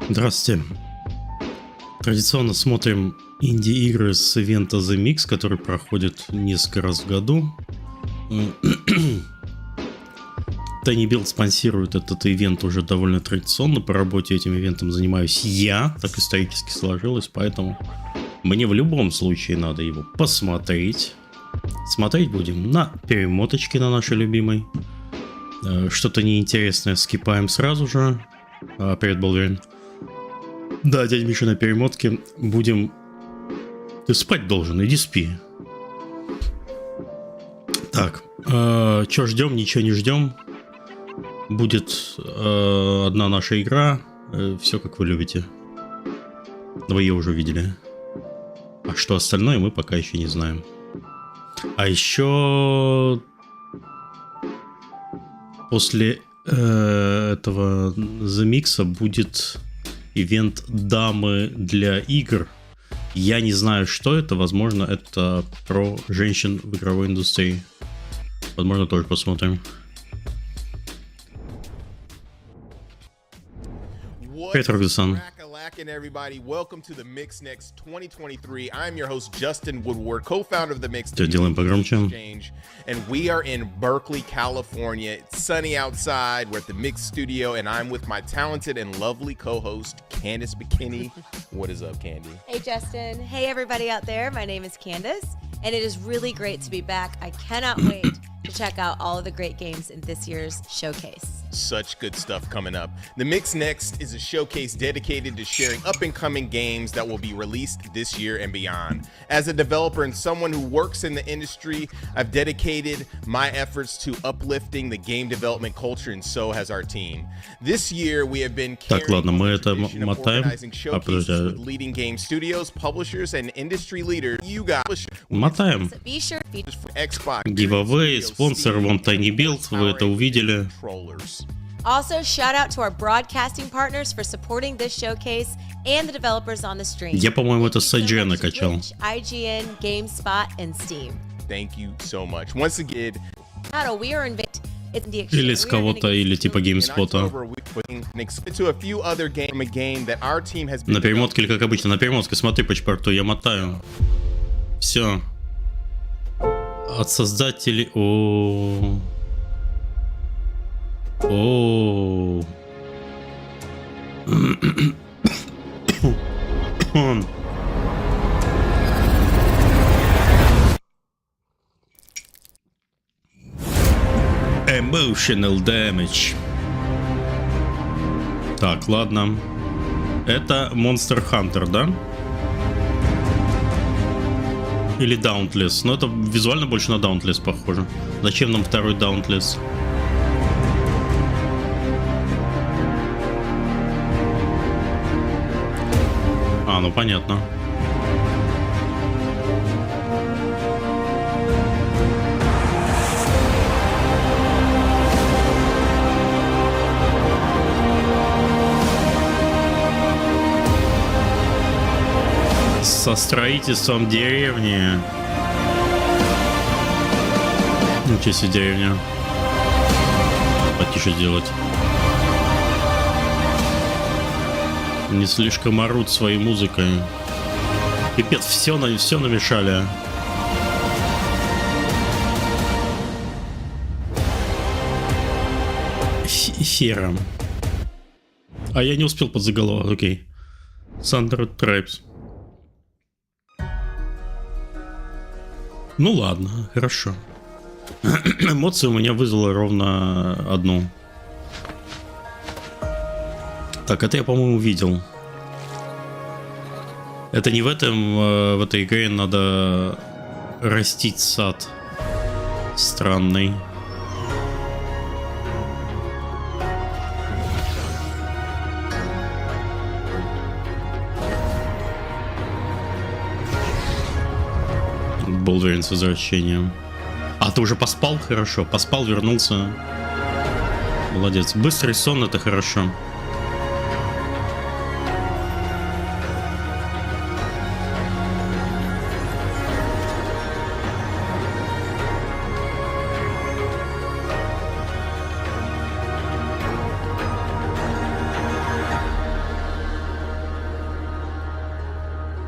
Здравствуйте. Традиционно смотрим инди-игры с ивента The MIX, который проходит несколько раз в году. Tiny Build спонсирует этот ивент уже довольно традиционно. По работе этим ивентом занимаюсь я, так исторически сложилось, поэтому мне в любом случае надо его посмотреть. Смотреть будем на перемоточке на нашей любимой. Что-то неинтересное скипаем сразу же. Привет, Болверин. Да, дядя Миша, на перемотке будем... Ты спать должен, иди спи. Так, что ждем, ничего не ждем. Будет одна наша игра. Все как вы любите. Вы ее уже видели. А что остальное, мы пока еще не знаем. А еще после этого The Mix будет ивент дамы для игр. Я не знаю, что это. Возможно, это про женщин в игровой индустрии. Возможно, тоже посмотрим. Привет, Рогасан. Everybody, welcome to the MIX Next 2023. I'm your host Justin Woodward, co-founder of the MIX Делаем погромче. Exchange, and we are in Berkeley, California. It's sunny outside. We're at the MIX studio, and I'm with my talented and lovely co-host Candace McKinney. What is up, Candy? Hey, Justin. Hey, everybody out there. My name is Candace, and it is really great to be back. I cannot wait to check out all of the great games in this year's showcase. Such good stuff coming up. The MIX Next is a showcase dedicated to sharing up-and-coming games that will be released this year and beyond. As a developer and someone who works in the industry, I've dedicated my efforts to uplifting the game development culture, and so has our team. This year, we have been carrying the tradition of organizing showcases with leading game studios, publishers, and industry leaders. You guys Мотаем. Be sure to feature Xbox, Giveaway, спонсор вон Tiny Build, вы это увидели. Also, shout out to our broadcasting partners for supporting this showcase and the developers on the stream. Я, по-моему, это с Thank you so IGN much to накачал. Twitch, IGN, GameSpot, and Steam. Thank you so much. Once again, We are invited. It's the Или с кого-то, или типа in GameSpot. October, to a few other game, a game that our team has been На перемотке или как обычно? На перемотке, смотри по чпорту, я мотаю. Все. От создателей... О. Emotional damage. Так, ладно. Это Monster Hunter, да? Или Dauntless. Но это визуально больше на Dauntless похоже. Зачем нам второй Dauntless? А, ну понятно. Со строительством деревни. Ничего себе деревня. Потише сделать. Не слишком орут своей музыкой. Пипец, все намешали. Хером. А я не успел под заголовок, окей. Thunder Tribes. Ну ладно, хорошо. Эмоции у меня вызвало ровно одну. Так, это я, по-моему, видел. Это не в этой игре надо растить сад. Странный. Болверин с возвращением. А, ты уже поспал? Хорошо. Поспал, вернулся. Молодец. Быстрый сон — это хорошо.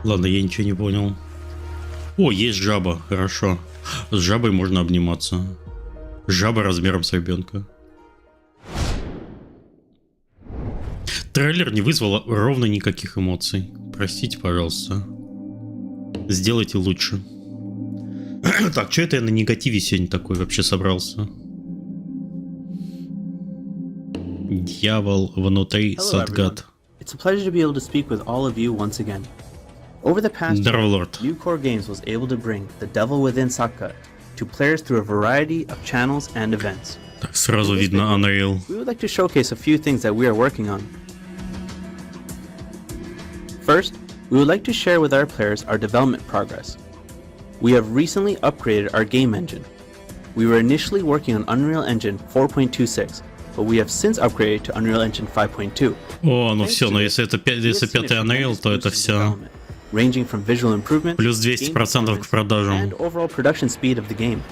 Ладно, я ничего не понял. О, есть жаба, хорошо. С жабой можно обниматься. Жаба размером с ребенка. Трейлер не вызвал ровно никаких эмоций. Простите, пожалуйста. Сделайте лучше. Так, что это я на негативе сегодня такой вообще собрался? Дьявол внутри садгад. It's a pleasure to be able to speak with all of you once again. Over the past year, New Core Games was able to bring the devil within Sakka to players through a variety of channels and events. Так, сразу видно Unreal. We would like to showcase a few things that we are working on. First, we would like to share with our players our development progress. We have recently upgraded our game engine. We were initially working on Unreal Engine 4.26, but we have since upgraded to Unreal Engine 5.2. О, ну все, но если это если пятый Unreal, то это все. Ranging from visual improvements, плюс 200% к продажам. and overall production speed of the game.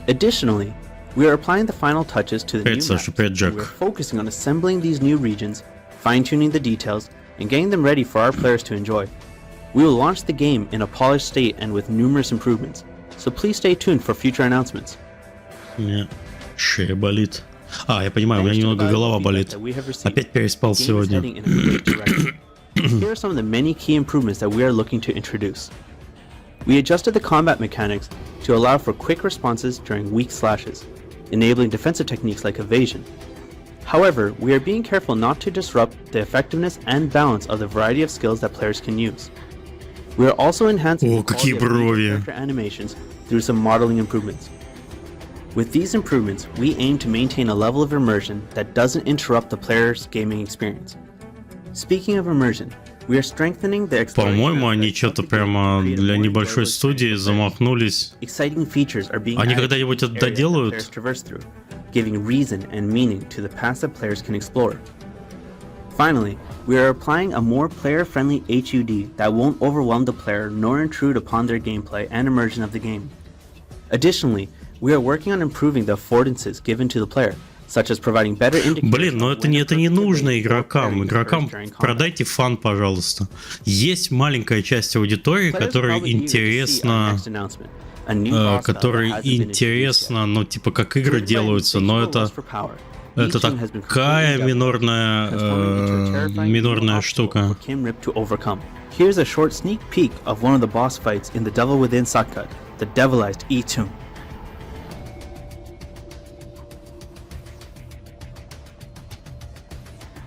Additionally, we are applying the final touches to the new maps, and we are focusing on assembling these new regions, fine-tuning the details, and getting them ready for our players to enjoy. We will launch the game in a polished state and with numerous improvements, so please stay tuned for future announcements. Мне шея болит. А, я понимаю, у меня немного голова болит. Опять переспал сегодня. Here are some of the many key improvements that we are looking to introduce. We adjusted the combat mechanics to allow for quick responses during weak slashes, enabling defensive techniques like evasion. However, we are being careful not to disrupt the effectiveness and balance of the variety of skills that players can use. We are also enhancing the quality of character animations through some modeling improvements. With these improvements, we aim to maintain a level of immersion that doesn't interrupt the player's gaming experience. Speaking of immersion, we are strengthening the exploration. По-моему, они что-то прямо для небольшой студии замахнулись. Exciting features are being Они когда-нибудь это доделают? Giving reason and meaning to the paths that players can explore. Finally, we are applying a more player-friendly HUD that won't overwhelm the player nor intrude upon their gameplay and immersion of the game. Additionally, we are working on improving the affordances given to the player, such as providing better indicators. Блин, но это не нужно игрокам. Игрокам продайте фан, пожалуйста. Есть маленькая часть аудитории, которой интересно, ну типа как игры делаются, но это такая минорная штука. Here's a short sneak peek of one of the boss fights in The Devil Within Sakka, the Devilized E-Tomb.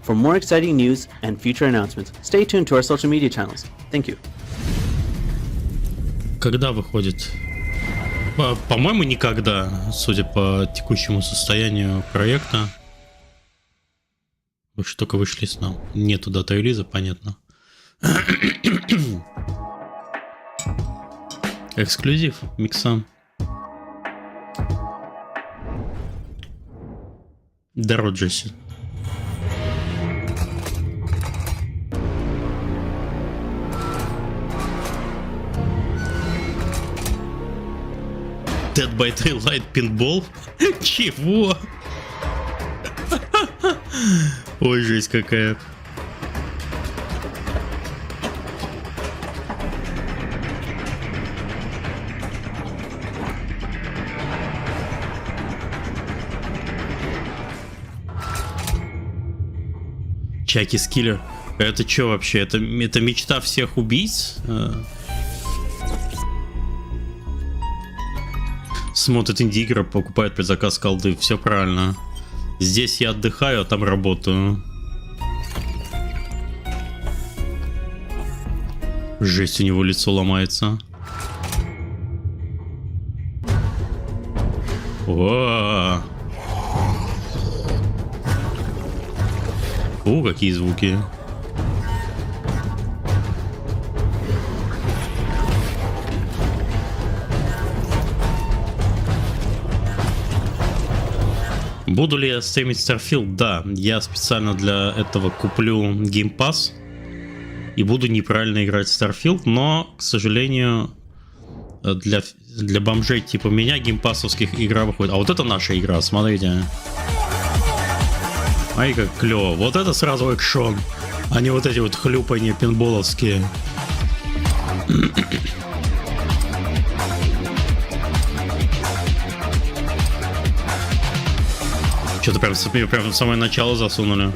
For more exciting news and future announcements, stay tuned to our social media channels. Thank you. Когда выходит? По-моему, никогда, судя по текущему состоянию проекта. Вы же только вышли с нам. Нету даты релиза, понятно. Эксклюзив микса. Дороджеси. Dead by Daylight пинбол? Чего? Ой, жесть какая. Чаки Скиллер. Это что вообще? Это мечта всех убийц? Смотрит инди-игры, покупает предзаказ колды. Все правильно. Здесь я отдыхаю, а там работаю. Жесть, у него лицо ломается. О, какие звуки. Буду ли я стримить Starfield? Да, я специально для этого куплю Game Pass и буду неправильно играть в Starfield, но, к сожалению, для бомжей типа меня геймпассовских игра выходит. А вот это наша игра, смотрите. Ай, как клево. Вот это сразу экшон, а не вот эти вот хлюпанья пинболовские. Что-то прям в самое начало засунули.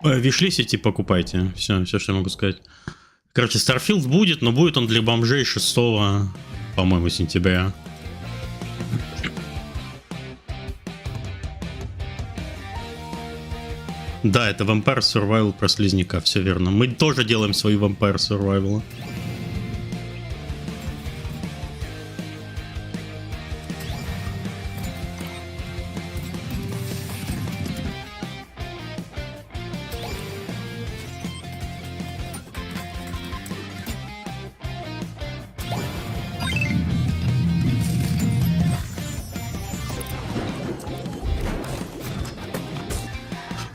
Вишлисите, покупайте. Все, что я могу сказать. Короче, Starfield будет, но будет он для бомжей 6, по-моему, сентября. Да, это Vampire Survival про слизняка, все верно. Мы тоже делаем свои Vampire Survival.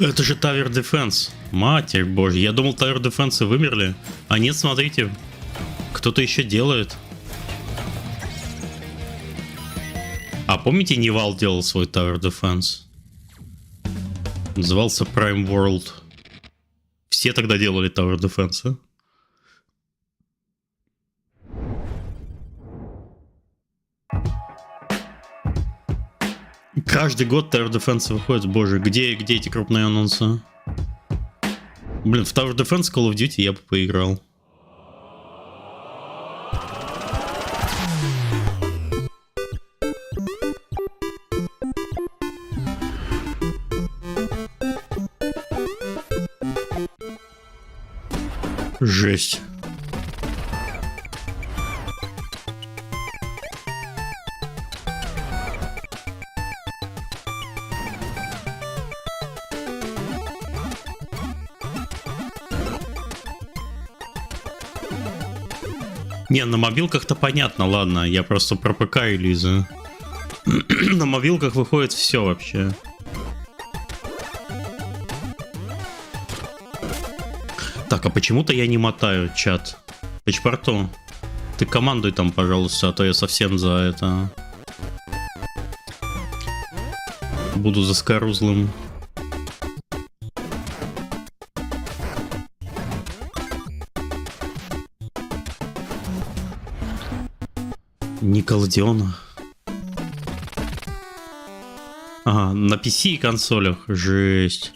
Это же Tower Defense. Матерь божья. Я думал, Tower Defense вымерли. А нет, смотрите. Кто-то еще делает. А помните, Невал делал свой Tower Defense? Назывался Prime World. Все тогда делали Tower Defense. Каждый год Tower Defense выходит. Боже, где эти крупные анонсы? Блин, в Tower Defense Call of Duty я бы поиграл. Жесть. Не, на мобилках-то понятно, ладно, я просто про ПК и Лиза. На мобилках выходит все вообще. Так, а почему-то я не мотаю чат. Печпорту, ты командуй там, пожалуйста, а то я совсем за это... Буду заскорузлым. Николодиона. Ага, на PC и консолях. Жесть.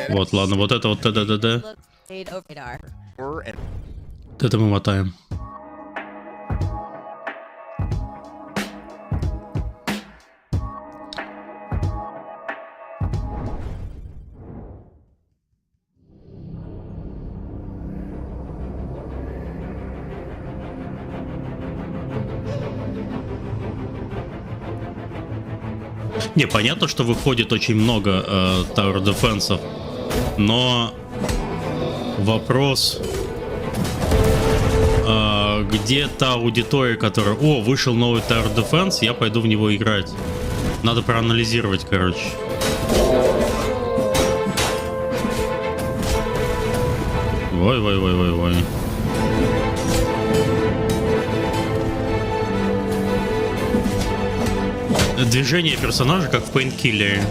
Вот, ладно, вот это вот ТДД. Это мы мотаем. Не, понятно, что выходит очень много Tower Defense, но вопрос, где та аудитория, которая... О, вышел новый Tower Defense, я пойду в него играть. Надо проанализировать, короче. Ой. Движение персонажа как в Painkiller.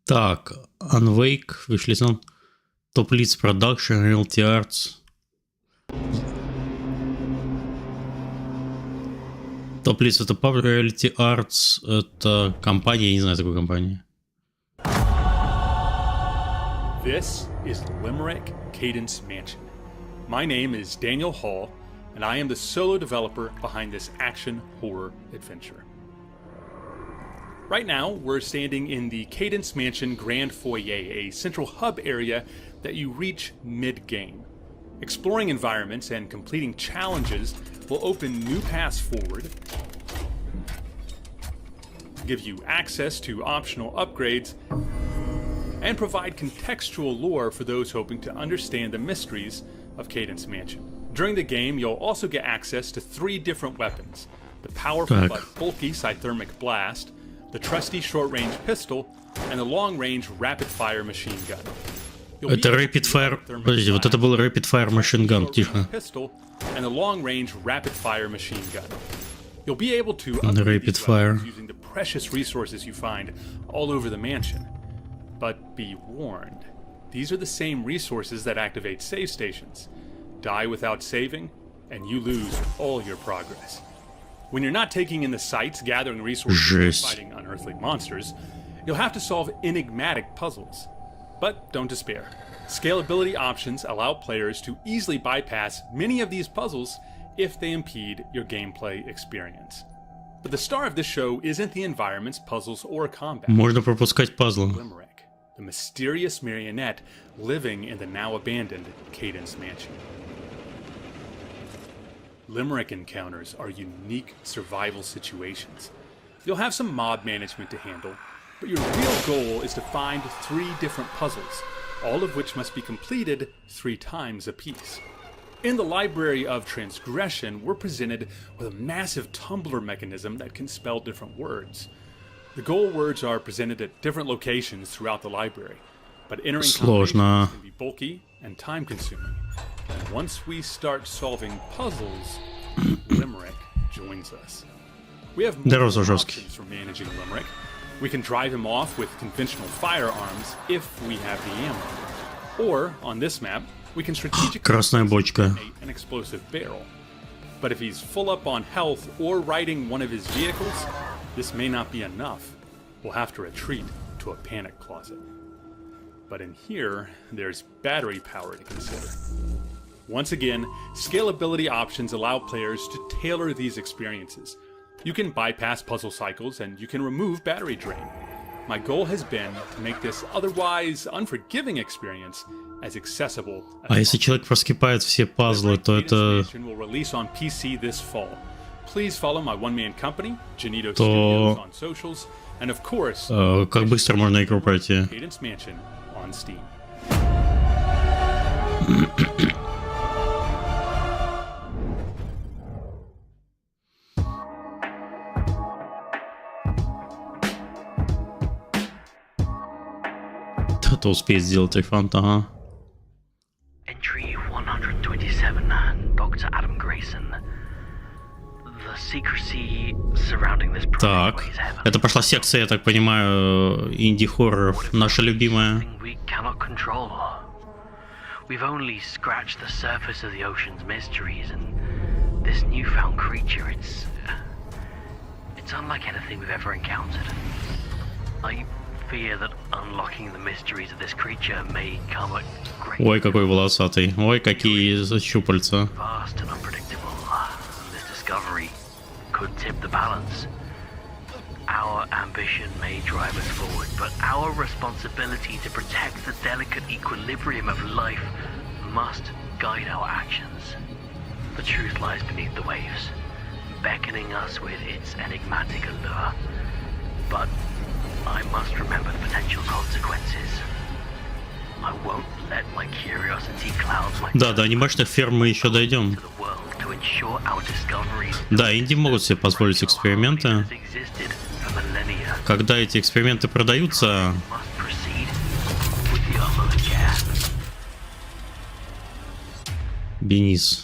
Так, Unwake, вышли сам. Top Leads Production, Realty Arts. Top Leads это Power Reality Arts, это компания, я не знаю такой компании. This is Limerick Cadence Mansion. My name is Daniel Hall, and I am the solo developer behind this action horror adventure. Right now, we're standing in the Cadence Mansion Grand Foyer, a central hub area that you reach mid-game. Exploring environments and completing challenges will open new paths forward, give you access to optional upgrades, and provide contextual lore for those hoping to understand the mysteries of Cadence Mansion. During the game, you'll also get access to 3 different weapons: the powerful but bulky Scythermic Blast, the trusty short-range pistol, and the long-range rapid-fire machine gun. Это Rapid Fire... Подожди, вот это был Rapid Fire Machine Gun, тихо. Pistol and the long-range rapid-fire machine gun. You'll be able to upgrade Rapid these fire. weapons using the precious resources you find all over the mansion. But be warned, these are the same resources that activate save stations. Die without saving, and you lose all your progress. When you're not taking in the sights, gathering resources, or fighting unearthly monsters, you'll have to solve enigmatic puzzles. But don't despair. Scalability options allow players to easily bypass many of these puzzles if they impede your gameplay experience. But the star of this show isn't the environments, puzzles, or combat. Можно пропускать пазлы. Limerick, the mysterious marionette living in the now abandoned Cadence Mansion. Limerick encounters are unique survival situations. You'll have some mob management to handle, but your real goal is to find 3 different puzzles, all of which must be completed 3 times apiece. In the Library of Transgression, we're presented with a massive tumbler mechanism that can spell different words. The goal words are presented at different locations throughout the library, but entering combinations can be bulky and time-consuming. And once we start solving puzzles, Limerick joins us. We have multiple options for managing Limerick. We can drive him off with conventional firearms if we have the ammo. Or, on this map, we can strategically detonate an explosive barrel. But if he's full up on health or riding one of his vehicles, this may not be enough. We'll have to retreat to a panic closet. But in here, there's battery power to consider. Once again, scalability options allow players to tailor these experiences. You can bypass puzzle cycles and you can remove battery drain. My goal has been to make this otherwise unforgiving experience as accessible as А если человек проскипает все пазлы, то это... will release on PC this fall. Please follow my one-man company, Janito Studios, on socials, and of course, как быстро можно игру пройти? Cadence Mansion on Steam. Кто-то успеет сделать рефанд, ага. Entry 127, Dr. Adam Grayson. The secrecy surrounding this Так, это пошла секция, я так понимаю, инди-хорроров, наша любимая. We cannot control. We've only scratched the surface of the ocean's mysteries, and this newfound creature, it's unlike anything we've ever encountered. I fear that unlocking the mysteries of this creature may come at great. Ой, какой волосатый. Ой, какие щупальца. Vast and unpredictable. This discovery could tip the balance. Our ambition may drive us forward, but our responsibility to protect the delicate equilibrium of life must guide our actions. The truth lies beneath the waves, beckoning us with its enigmatic allure. But I must remember the potential consequences. I won't let my curiosity cloud my Да, до анимешных ферм мы еще дойдем. to the world to ensure our discoveries Да, инди могут себе позволить эксперименты. has existed for millennia. Когда эти эксперименты продаются, Must proceed with the utmost care. Бенис.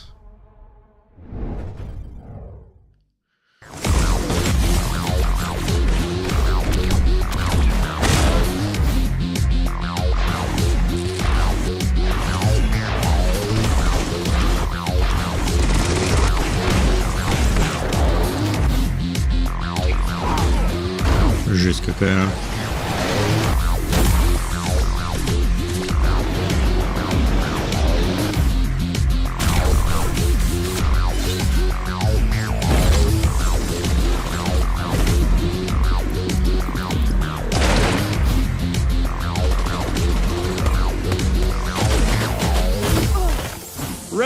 Жесть какая.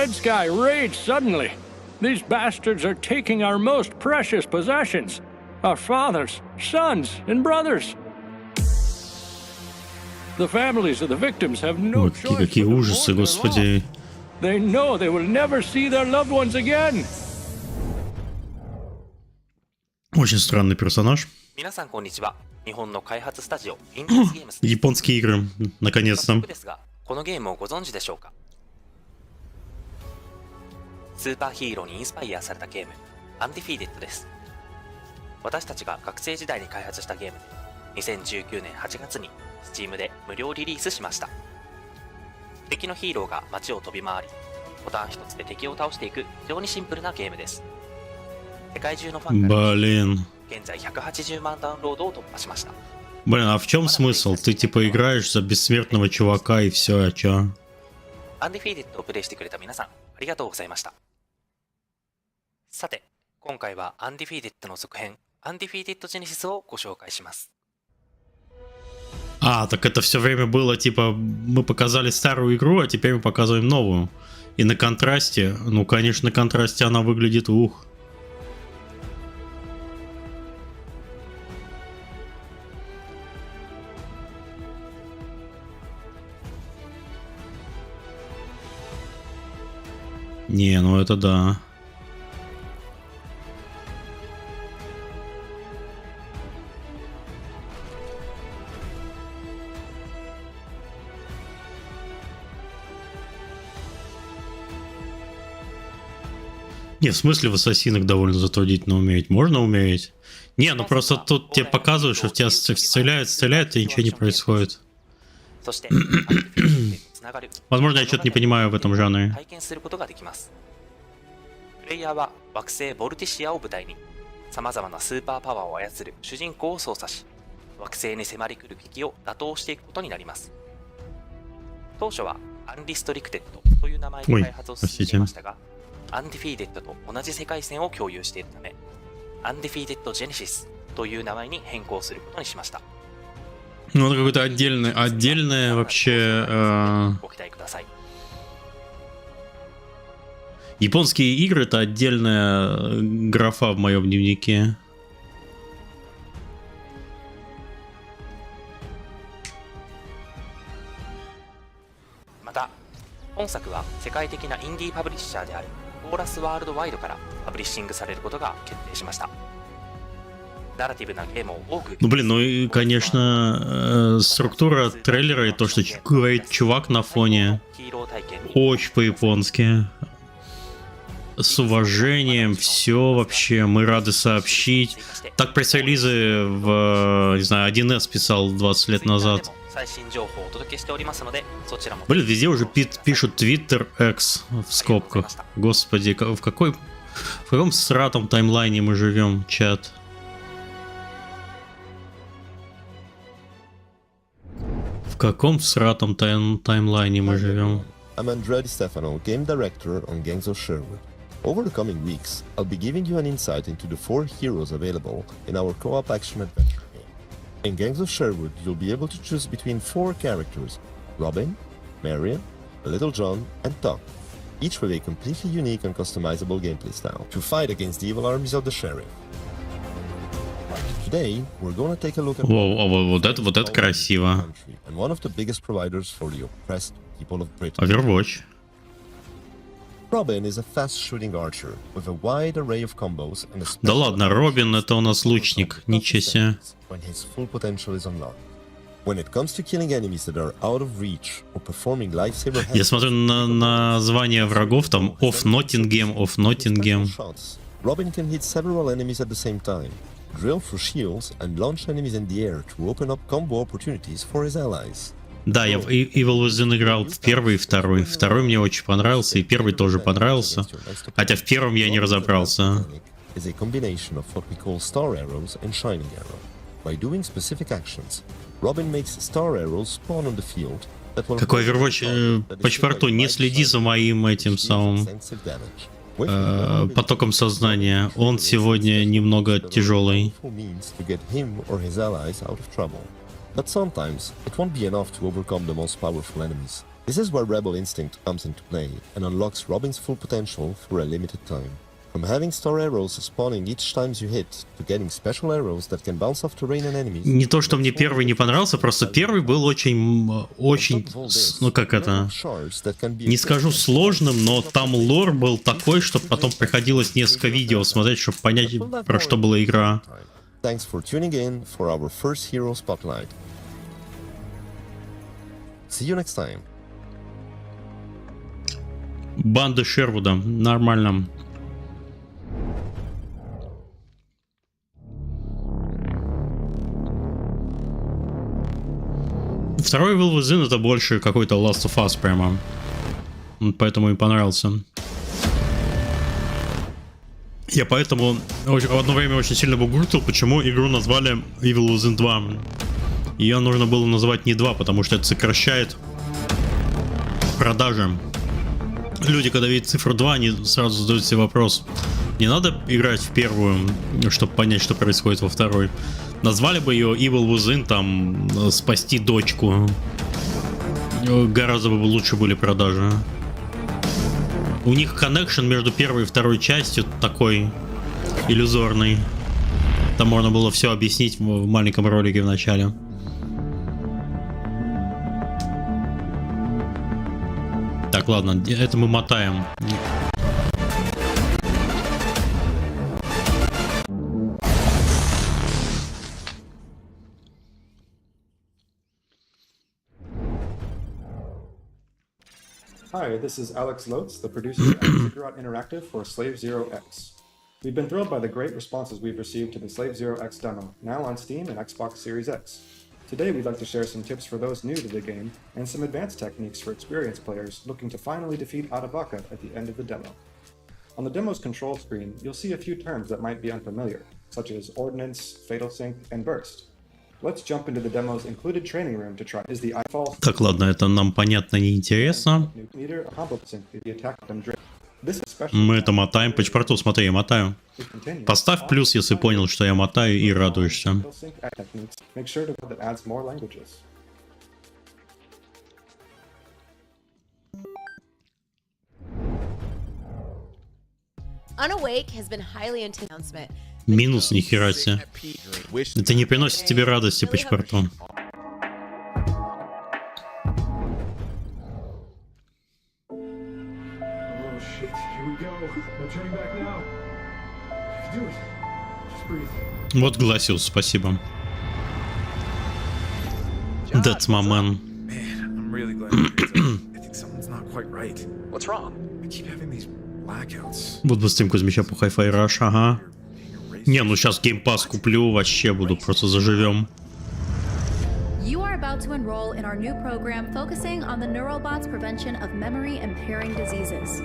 red sky raged suddenly. These bastards are taking our most precious possessions. Our fathers, sons, and brothers. The families of the victims have no Ой, choice какие but to ужасы, mourn their господи. loss. They know they will never see their loved ones again. Очень странный персонаж. 皆さんこんにちは。日本の開発スタジオインディーズゲームスです。 Японские игры, 早 наконец-то. 速ですが、このゲームをご存知でしょうか。スーパーヒーローにインスパイアされたゲーム、アンディフィーデッドです。私たちが学生時代に開発したゲームで、2019年8月に Steam で無料リリースしました。敵のヒーローが街を飛び回り、ボタン一つで敵を倒していく非常にシンプルなゲームです。世界中のファンから Блин. 現在180万ダウンロードを突破しました。 Блин, а в чем смысл? Ты типа играешь за бессмертного чувака и все, а чё? アンディフィーデッドをプレイしてくれた皆さん、ありがとうございました。さて、今回はアンディフィーデッドの続編、アンディフィーデッドジェネシスをご紹介します。 А, так это все время было типа мы показали старую игру, а теперь мы показываем новую. И на контрасте, ну конечно, на контрасте она выглядит ух. Не, ну это да. Не, в смысле в ассасинах довольно затруднительно умереть. Можно умереть? Не, ну просто тут тебе показывают, что в тебя стреляют, и ничего не происходит. そして、アンディフィーデッドでつながる Возможно, я что-то не понимаю в этом жанре. 体験することができます。プレイヤーは惑星ボルティシアを舞台に、様々なスーパーパワーを操る主人公を操作し、惑星に迫り来る敵を打倒していくことになります。当初はアンリストリクテッドという名前で開発を進めていましたが、アンディフィーデッドと同じ世界線を共有しているため、アンディフィーデッドジェネシスという名前に変更することにしました。 Ну, это какое-то отдельное вообще... ご期待ください。 Японские игры — это отдельная графа в моем дневнике. また、本作は世界的なインディーパブリッシャーであるコーラスワールドワイドからパブリッシングされることが決定しました。ナラティブなゲームを多く Ну, блин, ну и, конечно, структура трейлера и то, что говорит чувак на фоне, ヒーロー体験に очень по-японски. С уважением, все вообще, мы рады сообщить. Так пресс-релизы в, не знаю, 1С писал 20 лет назад. 最新情報をお届けしておりますので、そちらも Блин, везде уже пишут Twitter X в скобках. Господи, в каком сратом таймлайне мы живем, чат? В каком сратом таймлайне мы живем? I'm Andrea Di Stefano, game director on Gangs of Sherwood. Over the coming weeks, I'll be giving you an insight into the 4 heroes available in our co-op action-adventure game. In Gangs of Sherwood, you'll be able to choose between 4 characters: Robin, Marion, Little John, and Tom, each with a completely unique and customizable gameplay style, to fight against the evil armies of the Sheriff. Today, we're going to take a look at Вот это красиво. and one of the biggest providers for the oppressed people of Britain. Overwatch. Robin is a fast-shooting archer with a wide array of combos and a Да special ладно, Робин это у нас лучник, ничего себе. when his full potential is unlocked. When it comes to killing enemies that are out of reach or performing lifesaver Я смотрю на название врагов, там Off Nottingham. shots, Robin can hit several enemies at the same time, drill through shields and launch enemies in the air to open up combo opportunities for his allies. Да, я в Evil Within играл в первый и второй. Второй мне очень понравился, и первый тоже понравился. Хотя в первом я не разобрался. Is a combination of what we call star arrows and shining arrow. By doing specific actions, Robin makes star arrows spawn on the field that will... Какой Overwatch? По чпорту, не следи за моим этим самым потоком сознания. Он сегодня немного тяжелый. But sometimes it won't be enough to overcome the most powerful enemies. This is where Rebel Instinct comes into play and unlocks Robin's full potential for a limited time. From having star arrows spawning each time you hit, to getting special arrows that can bounce off terrain and enemies. Не то, что мне первый не понравился, просто первый был очень, ну как это, не скажу сложным, но там лор был такой, что потом приходилось несколько видео смотреть, чтобы понять, про что была игра. Thanks for tuning in for our first hero spotlight. See you next time. Банда Шервуда, нормально. Второй Will Within это больше какой-то Last of Us прямо. Поэтому и понравился. Я поэтому в одно время очень сильно бугуртил, почему игру назвали Evil Within 2. Ее нужно было называть не 2, потому что это сокращает продажи. Люди, когда видят цифру 2, они сразу задают себе вопрос. Не надо играть в первую, чтобы понять, что происходит во второй. Назвали бы ее Evil Within, там, спасти дочку. Гораздо бы лучше были продажи. У них коннекшн между первой и второй частью такой иллюзорный. Там можно было все объяснить в маленьком ролике в начале. Так, ладно, это мы мотаем. Hi, this is Alex Lotz, the producer at Igrаю Interactive for Slave Zero X. We've been thrilled by the great responses we've received to the Slave Zero X demo, now on Steam and Xbox Series X. Today we'd like to share some tips for those new to the game and some advanced techniques for experienced players looking to finally defeat Adavaka at the end of the demo. On the demo's control screen, you'll see a few terms that might be unfamiliar, such as Ordnance, Fatal Sync, and Burst. Let's jump into the demo's included training room to try. Is the false. Так, ладно, это нам понятно, не интересно. Мы это мотаем. По чпорту, смотри, я мотаю. Поставь плюс, если понял, что я мотаю, и радуешься. Unawake has been highly announcement. Минус, нихера себе. Это не приносит тебе радости по чпорту. Вот Гласиус, спасибо. That's my man. I'm really glad you're here. I think something's not quite right. What's wrong? I keep having these blackouts. Вот бы стрим Кузьмича по Hi-Fi Rush, ага. Не, ну сейчас геймпас куплю, вообще буду, просто заживем. You are about to enroll in our new program focusing on the Neuralbot's prevention of memory impairing diseases.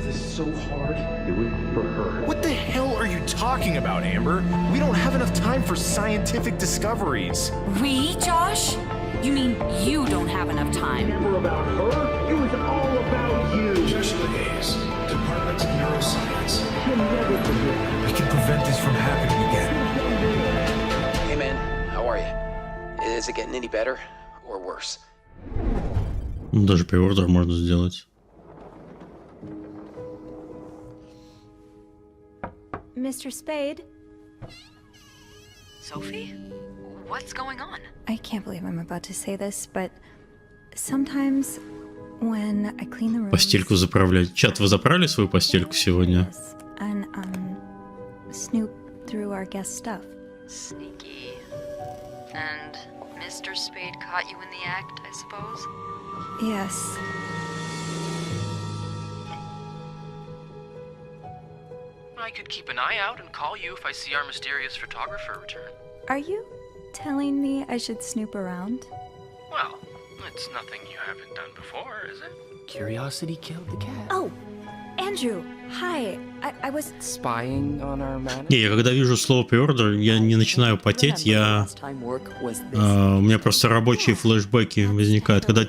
This is so hard. Do it for her. What the hell are you talking about, Amber? We don't have enough time for scientific discoveries. We, Josh? You mean you don't have enough time? Never about her. It was all about you. Joshua Hayes, Department of Neuroscience. We can prevent this from happening again. Hey man, how are you? Is it getting any better or worse? Даже преордер можно сделать. Mr. Spade? Sophie? What's going on? I can't believe I'm about to say this, but sometimes when I clean the room... Постельку заправлять. Чат, вы заправили свою постельку сегодня? And snoop through our guest stuff. Sneaky. And Mr. Spade caught you in the act, I suppose? Yes. I could keep an eye out and call you if I see our mysterious photographer return. Are you telling me I should snoop around? Well, it's nothing you haven't done before, is it? Curiosity killed the cat. Oh, Andrew, hi. I was spying on our man. Не, я когда вижу слово преордер, я не начинаю потеть, у меня просто рабочие флешбеки возникают. Когда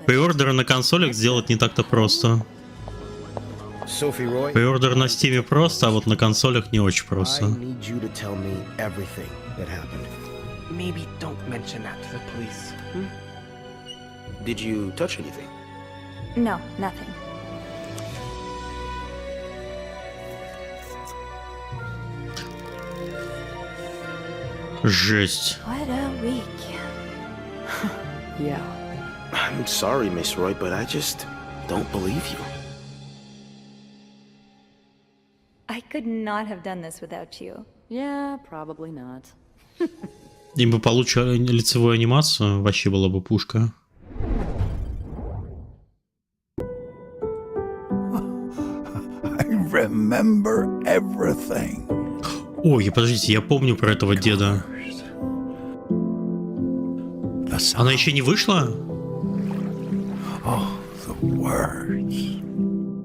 преордеры на консолях сделать не так-то просто. Преордер на Steam просто, а вот на консолях не очень просто. Did you touch anything? No, nothing. Жесть. What a week. Yeah. I'm sorry, Miss Roy, but I just don't believe you. I could not have done this without you. Yeah, probably not. Им бы получили лицевую анимацию, вообще была бы пушка. I remember everything. Ой, подождите, я помню про этого деда. Она еще не вышла?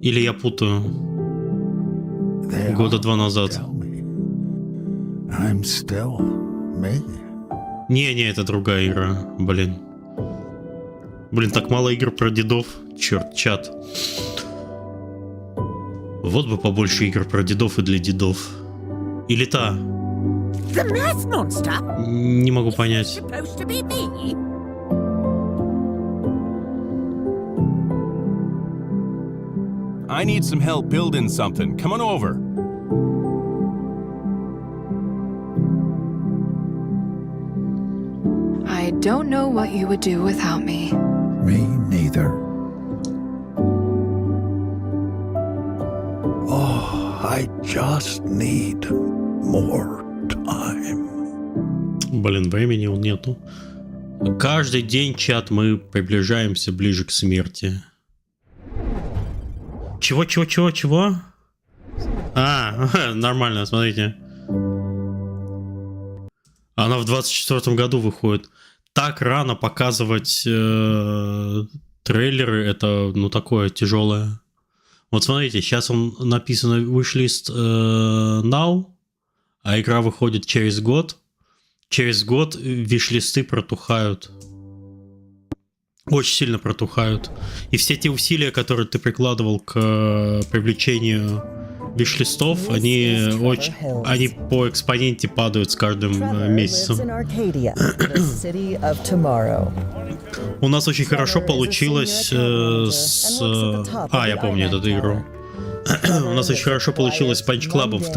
Или я путаю? Года 2 назад. I'm still me. Не, это другая игра. Блин, так мало игр про дедов. Черт, чат. Вот бы побольше игр про дедов и для дедов. Или та? Не могу понять. I need some help building something. Come on over. I don't know what you would do without me. Me neither. Oh, I just need more time. Блин, времени нету. Каждый день, чат, мы приближаемся ближе к смерти. Чего? Нормально, смотрите. Она в 24-м году выходит. Так рано показывать трейлеры, это, такое тяжелое. Вот смотрите, сейчас он написано wishlist now, а игра выходит через год. Через год виш-листы протухают. Очень сильно протухают. И все те усилия, которые ты прикладывал к привлечению виш-листов, они по экспоненте падают с каждым месяцем. У нас очень хорошо получилось я помню эту игру. У нас очень хорошо получилось с Punch Club'ом 2.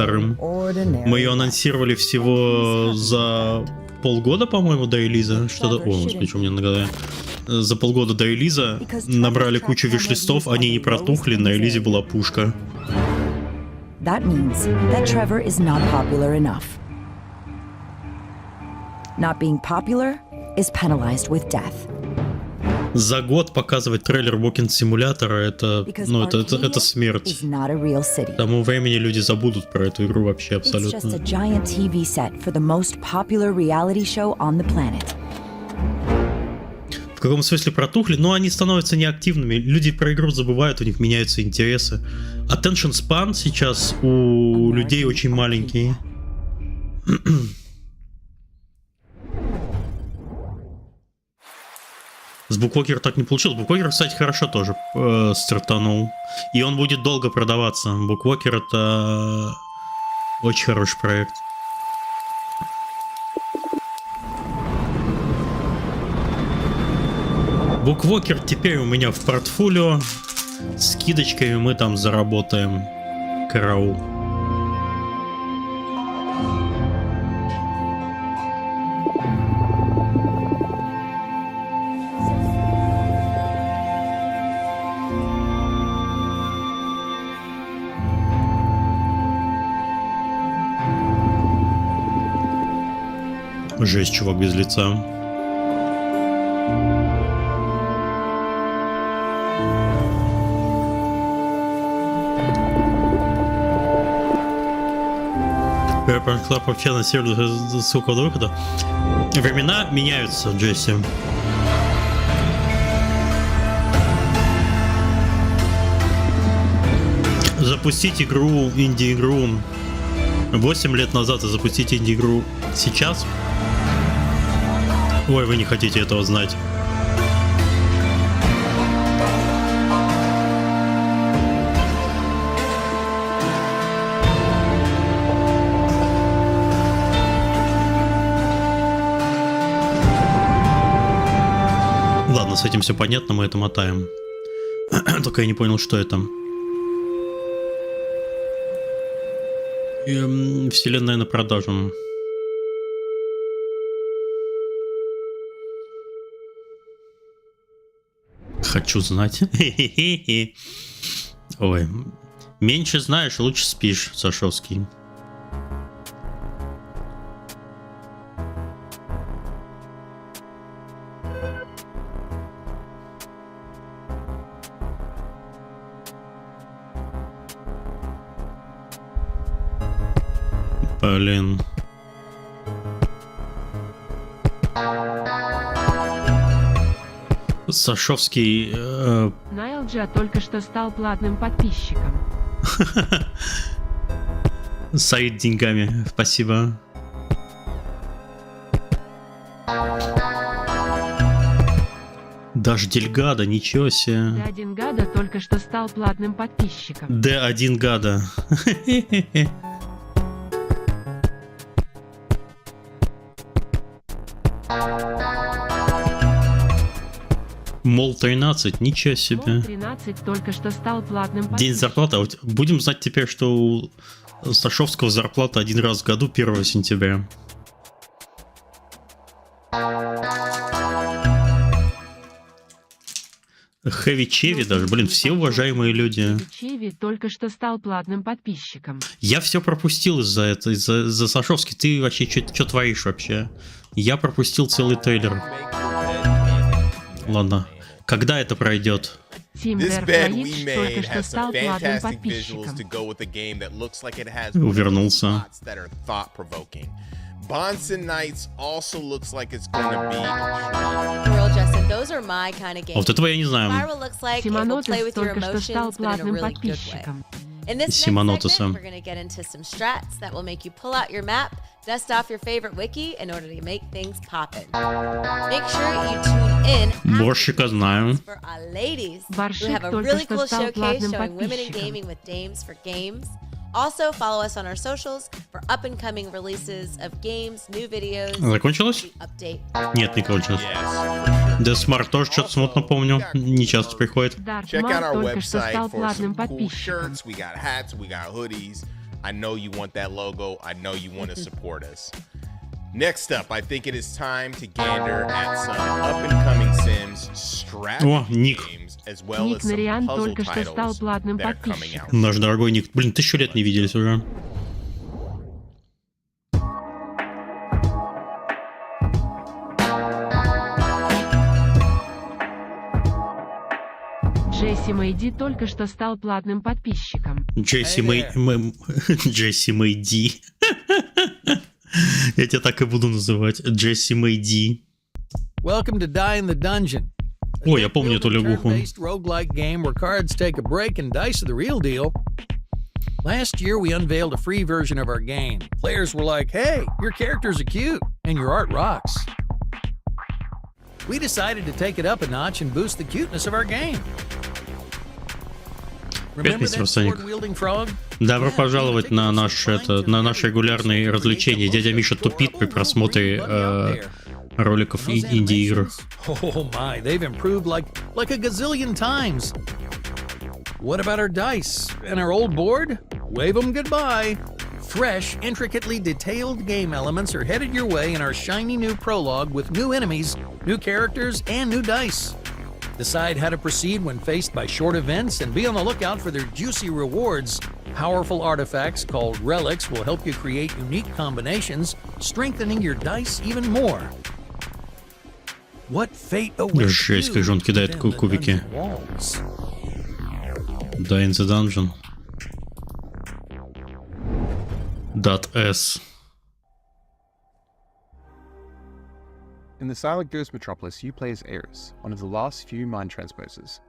Мы ее анонсировали всего за полгода, по-моему, до релиза. Что-то... О, господи, что у меня на голове. За полгода до релиза набрали кучу виш-листов, они не протухли, на релизе была пушка. That means that Trevor is not popular enough. Not being popular is penalized with death. За год показывать трейлер Walking Simulator это смерть. К тому времени люди забудут про эту игру вообще абсолютно. It's just a giant TV set for the most popular reality show on the planet. В каком смысле протухли? Но они становятся неактивными. Люди про игру забывают, у них меняются интересы. Attention span сейчас у людей очень маленький. С Bookwalker так не получилось. Bookwalker, кстати, хорошо тоже стартанул. И он будет долго продаваться. Bookwalker — это очень хороший проект. Bookwalker теперь у меня в портфолио. Скидочками мы там заработаем. Караул. Жесть, чувак без лица. Club вообще анонсировали ссылку до выхода. Времена меняются, Джесси. Запустить игру, инди-игру 8 лет назад и запустить инди-игру сейчас. Ой, вы не хотите этого знать. С этим все понятно, мы это мотаем. Только я не понял, что это. Вселенная на продажу. Хочу знать. Ой. Меньше знаешь, лучше спишь, Сашовский. Блин. Сашовский... Найлджа только что стал платным подписчиком. Саид деньгами, спасибо. Даже Дельгада, ничего себе. Один года только что стал платным подписчиком. Один года. Мол 13, ничего себе. Мол 13 только что стал платным подписчиком. День зарплаты. Будем знать теперь, что у Сашовского зарплата один раз в году, 1 сентября. Хэви Чеви даже, блин, все уважаемые люди. Чеви только что стал платным подписчиком. Я все пропустил из-за этого, из-за Сашовски. Ты вообще что творишь вообще? Я пропустил целый трейлер. Ладно, когда это пройдет? This bed we made has some fantastic visuals to go with a game that looks like it has Увернулся. that are thought-provoking. Bonson Nights also looks like it's going to be. Real Justin, those are my kind of games. Вот этого я не знаю. Spiral looks like it will play with your emotions, but in a really good way. In this next segment, we're going to get into some strats that will make you pull out your map, dust off your favorite wiki in order to make things poppin'. Make sure you tune in Борщика знаю. for our ladies. We have a really cool showcase showing women in gaming with dames for games. Also, follow us on our socials for up-and-coming releases of games, new videos, Закончилось? update. Нет, не кончилось. Десмарт тоже что-то смутно помню. Не часто приходит. Check out our website for some cool shirts. We got hats, we got hoodies. I know you want that logo. I know you want to support us. Next up, I think it is time to gander at some up-and-coming Sims strategy games, as well as some puzzle titles that are coming out. Наш дорогой Ник. Блин, 1000 лет не виделись уже. Джесси Мэйди только что стал платным подписчиком. Джесси Мэйди. Я тебя так и буду называть. Джесси Мэйди. Welcome to Die in the Dungeon. О, я помню эту лягуху. Roguelike game where cards take a break and dice are the real deal. Last year we unveiled a free version of our game. Players were like, "Hey, your characters are cute and your art rocks." We decided to take it up a notch and boost the cuteness of our game. Remember that sword-wielding frog? Добро пожаловать на наш регулярные развлечения. Дядя Миша тупит при просмотре роликов инди-игр. Oh my, they've improved like a gazillion times. What about our dice and our old board? Wave them goodbye. Fresh, intricately detailed game elements are headed your way in our shiny new prologue with new enemies, new characters, and new dice. Decide how to proceed when faced by short events and be on the lookout for their juicy rewards. Powerful artifacts called relics will help you create unique combinations, strengthening your dice even more. What fate awaits Жесть, как же он кидает кубики. Die in the Dungeon. .s. In the Silent Ghost Metropolis, you play as Eris, one of the last few mind transposers.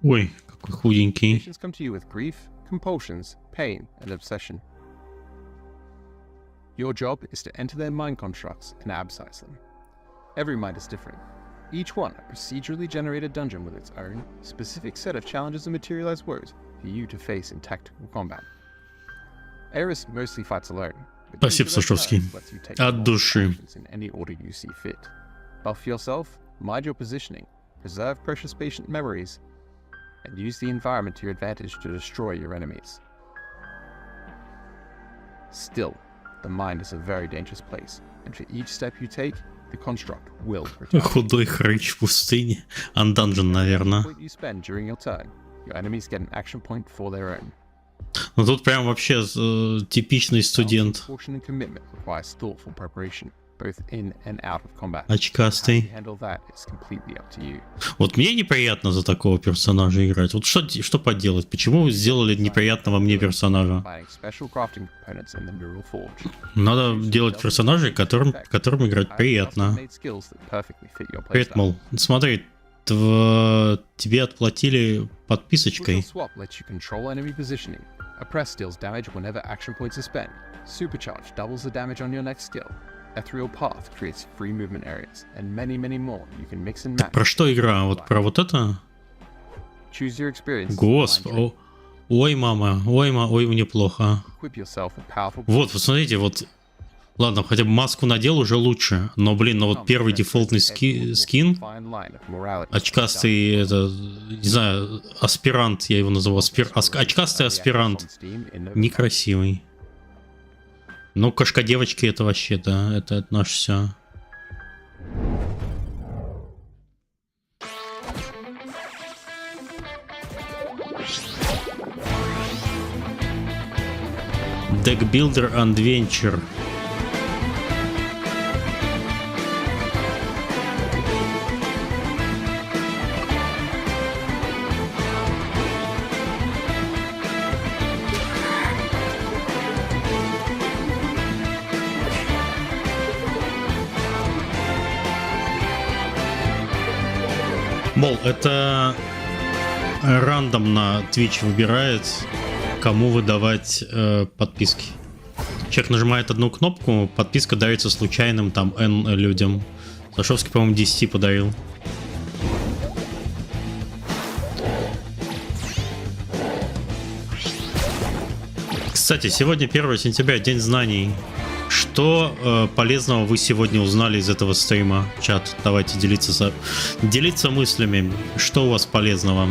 Ой, какой худенький. Patients come to you with grief, compulsions, pain, and obsession. Your job is to enter their mind constructs and abscise them. Every mind is different. Each one a procedurally generated dungeon with its own specific set of challenges and materialized woes for you to face in tactical combat. Eris mostly fights alone. Спасибо, Сашовский. От души. In any order you see fit. Buff yourself, mind your positioning, preserve precious patient memories, and use the environment to your advantage to destroy your enemies. Still, the mind is a very dangerous place, and for each step you take, the construct will return. Худой хрыч в пустыне. Undaungeon, наверное. Point you spend during your turn, your enemies get an action point for their own. Ну тут прям вообще типичный студент. Caution and commitment requires thoughtful preparation, both in and out of combat. Очкастый. How you handle that is completely up to you. Вот мне неприятно за такого персонажа играть. Вот что поделать? Почему вы сделали неприятного мне персонажа? Special crafting components in the neural forge. Надо делать персонажей, которым играть приятно. Привет, мол. Смотри, тебе отплатили подписочкой. Swap lets you control enemy positioning. A press deals damage whenever action points are spent. Supercharge doubles the damage on your next skill. Ethereal Path creates free movement areas, and many more you can mix and match. Про что игра? Вот про вот это? Choose your experience. Господи. Ой, мама. Ой, мне плохо. Equip yourself with powerful... Вот, посмотрите, вот. Ладно, хотя бы маску надел уже лучше. Но, блин, вот первый дефолтный скин. Очкастый, это, не знаю, аспирант, я его назову. Очкастый аспирант. Некрасивый. Ну, кошка девочки это вообще, да, это наше все. Deckbuilder Adventure. Мол, это рандомно Twitch выбирает, кому выдавать подписки. Человек нажимает одну кнопку, подписка дается случайным там N людям. Сашовский, по-моему, 10 подарил. Кстати, сегодня 1 сентября, День знаний. Что полезного вы сегодня узнали из этого стрима? Чат, давайте делиться мыслями. Что у вас полезного?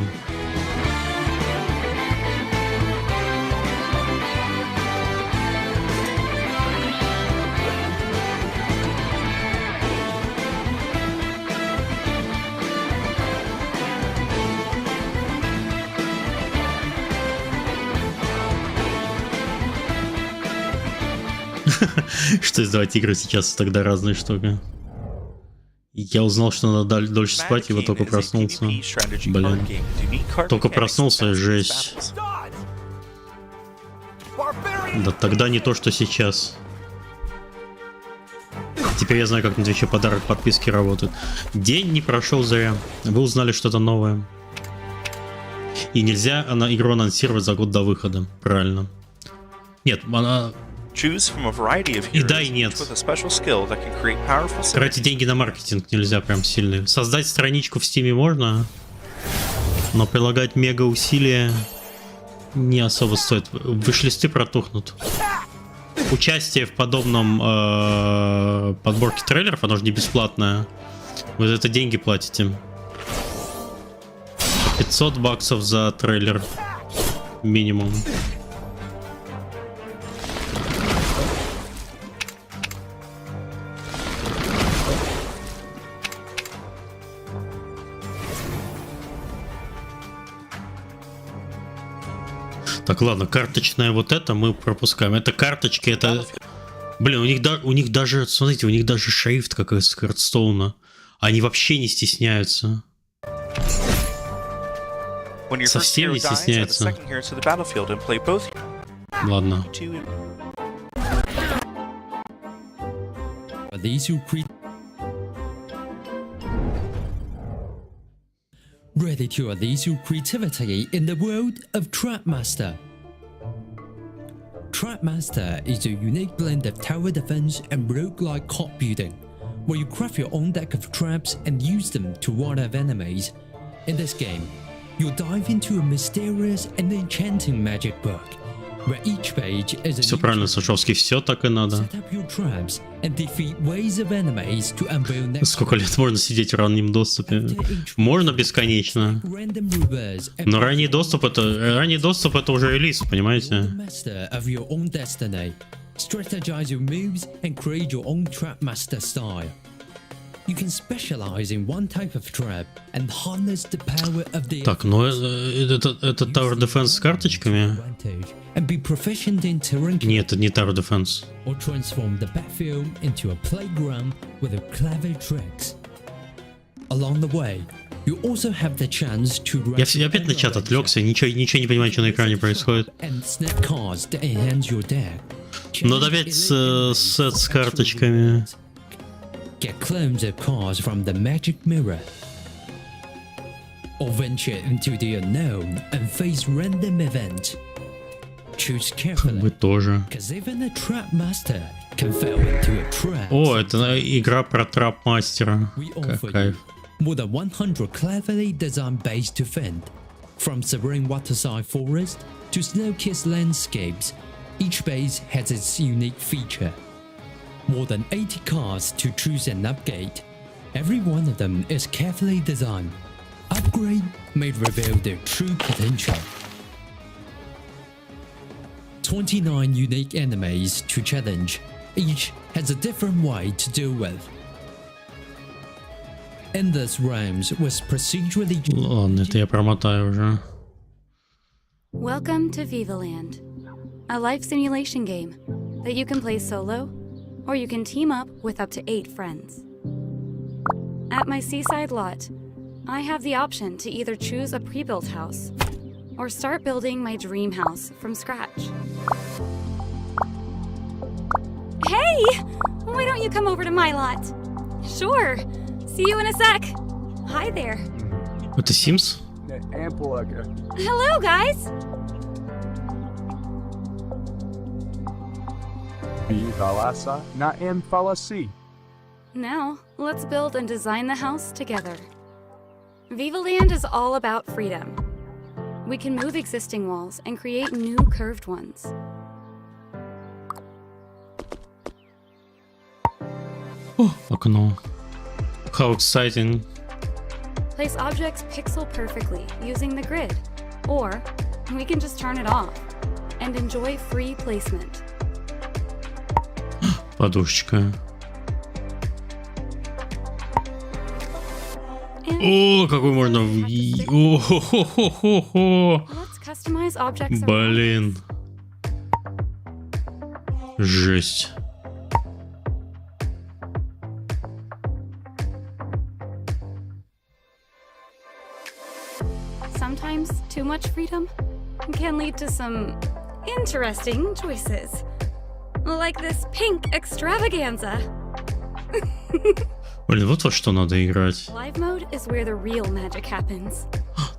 Что издавать игры сейчас тогда разные штуки. Я узнал, что надо дольше спать, и вот только проснулся. Блин. Только проснулся, жесть. Да тогда не то, что сейчас. Теперь я знаю, как на Твиче подарок подписки работает. День не прошел зря. Вы узнали что-то новое. И нельзя игру анонсировать за год до выхода. Правильно. Нет, она... И да, и нет. Тратить деньги на маркетинг нельзя прям сильно. Создать страничку в Стиме можно, но прилагать мега усилия не особо стоит. Виш-листы протухнут. Участие в подобном подборке трейлеров, оно же не бесплатное. Вы за это деньги платите. $500 за трейлер минимум. Так, ладно, карточная вот это мы пропускаем. Это карточки, это... Блин, у них даже, смотрите, у них даже шрифт как из Хардстоуна. Они вообще не стесняются. Совсем не стесняются. Ладно. Ready to unleash your creativity in the world of Trapmaster. Trapmaster is a unique blend of tower defense and roguelike cop building, where you craft your own deck of traps and use them to ward off enemies. In this game, you'll dive into a mysterious and enchanting magic book, where each page is a Все правильно, Сашовский, все так и надо. set up your traps and defeat waves of enemies to unveil next Сколько лет можно сидеть в раннем доступе? Можно бесконечно. random reverse and Но ранний доступ это уже релиз, понимаете? master of your own destiny. Strategize your moves and create your own trap master style. You can specialize in one type of trap and harness the power of the Так, ну это Tower Defense с карточками? and be proficient in terrain Нет, это не Tower Defense. or transform the battlefield into a playground with a clever tricks. Along the way, you also have the chance to Я опять на чат отвлекся, ничего не понимаю, что на экране происходит. and snap cards to enhance your deck. Но опять сет с карточками. Get clones of cards from the magic mirror. Or venture into the unknown and face random events. Choose carefully, Вы тоже. because even a trap master can fall into a trap. О, это игра про трап-мастера. Как кайф. More than 100 cleverly designed bases to fend. From serene waterside forest to snow-kissed landscapes, each base has its unique feature. More than 80 cards to choose and upgrade. Every one of them is carefully designed. Upgrade may reveal their true potential. 29 unique enemies to challenge. Each has a different way to deal with. Endless realms was procedurally... Ладно, это я промотаю уже. Welcome to Vivaland, a life simulation game that you can play solo, or you can team up with up to 8 friends. At my seaside lot, I have the option to either choose a pre-built house or start building my dream house from scratch. Hey! Why don't you come over to my lot? Sure. See you in a sec. Hi there. Это Sims? Hello, guys. Now, let's build and design the house together. Vivaland is all about freedom. We can move existing walls and create new curved ones. О, окно. How exciting. Place objects pixel perfectly using the grid. Or, we can just turn it off and enjoy free placement. Подушечка. О, какой можно... О-хо-хо-хо-хо-хо. Let's customize objects. Блин. Жесть. Sometimes too much freedom can lead to some interesting choices. Like this pink extravaganza. Блин, вот во что надо играть. Live mode is where the real magic happens.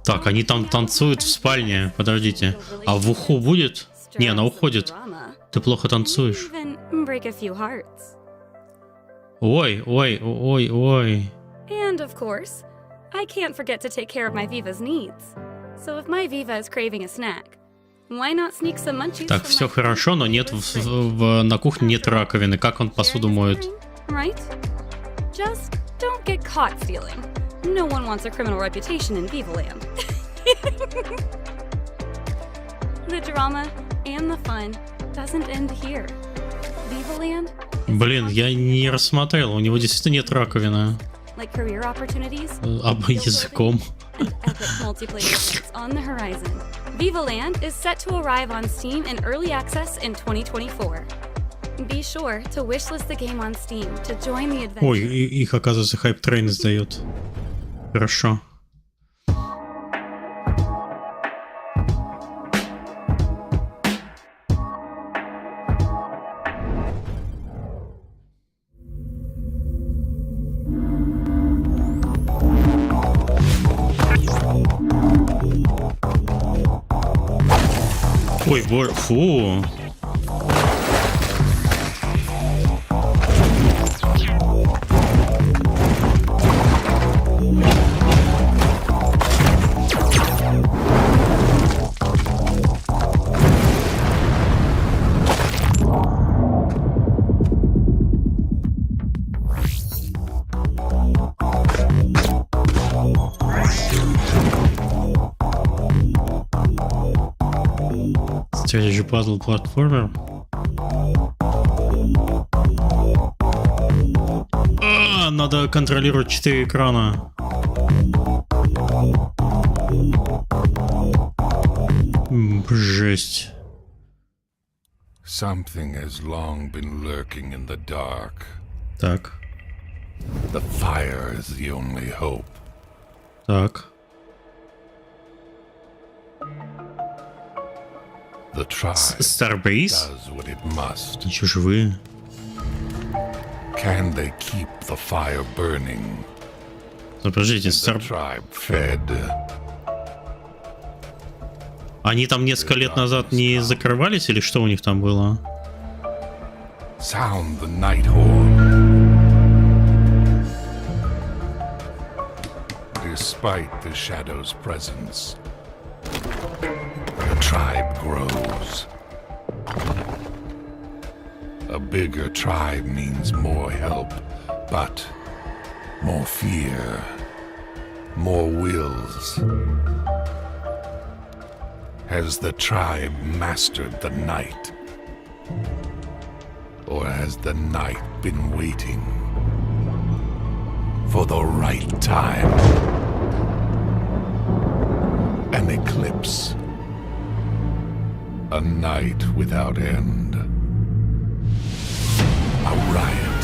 Так, они там танцуют в спальне. Подождите. А в уху будет? Не, она уходит. Ты плохо танцуешь. Even break a few hearts. Ой, ой, ой, ой. And of course, I can't forget to take care of my Viva's needs. So if my Viva is craving a snack, why not sneak some munchies? Так, все хорошо, но нет на кухне нет раковины. Как он посуду моет? Right? Just don't get caught stealing. No one wants a criminal reputation in Vivaland. The drama and the fun doesn't end here. Vivaland. Блин, я не рассмотрел. У него действительно нет раковины. Like career opportunities, Языком. and epic multiplayer events on the horizon. Vivaland is set to arrive on Steam in early access in 2024. Be sure to wishlist the game on Steam to join the adventure. Ой, их, оказывается, Hype Train издает. Хорошо. Ой, фу. Стратегия пазл-платформер. Надо контролировать 4 экрана. Жесть. Something has long been lurking in the dark. Так. The fire is the only hope. Так. The tribe Starbase? does what it must. Еще живые. Can they keep the fire burning? Подождите, The tribe fed. Они там несколько лет назад не закрывались или что у них там было? Sound the night horn. Despite the shadow's presence, the tribe grows. A bigger tribe means more help, but more fear, more wills. Has the tribe mastered the night? Or has the night been waiting for the right time? An eclipse. A night without end. A riot.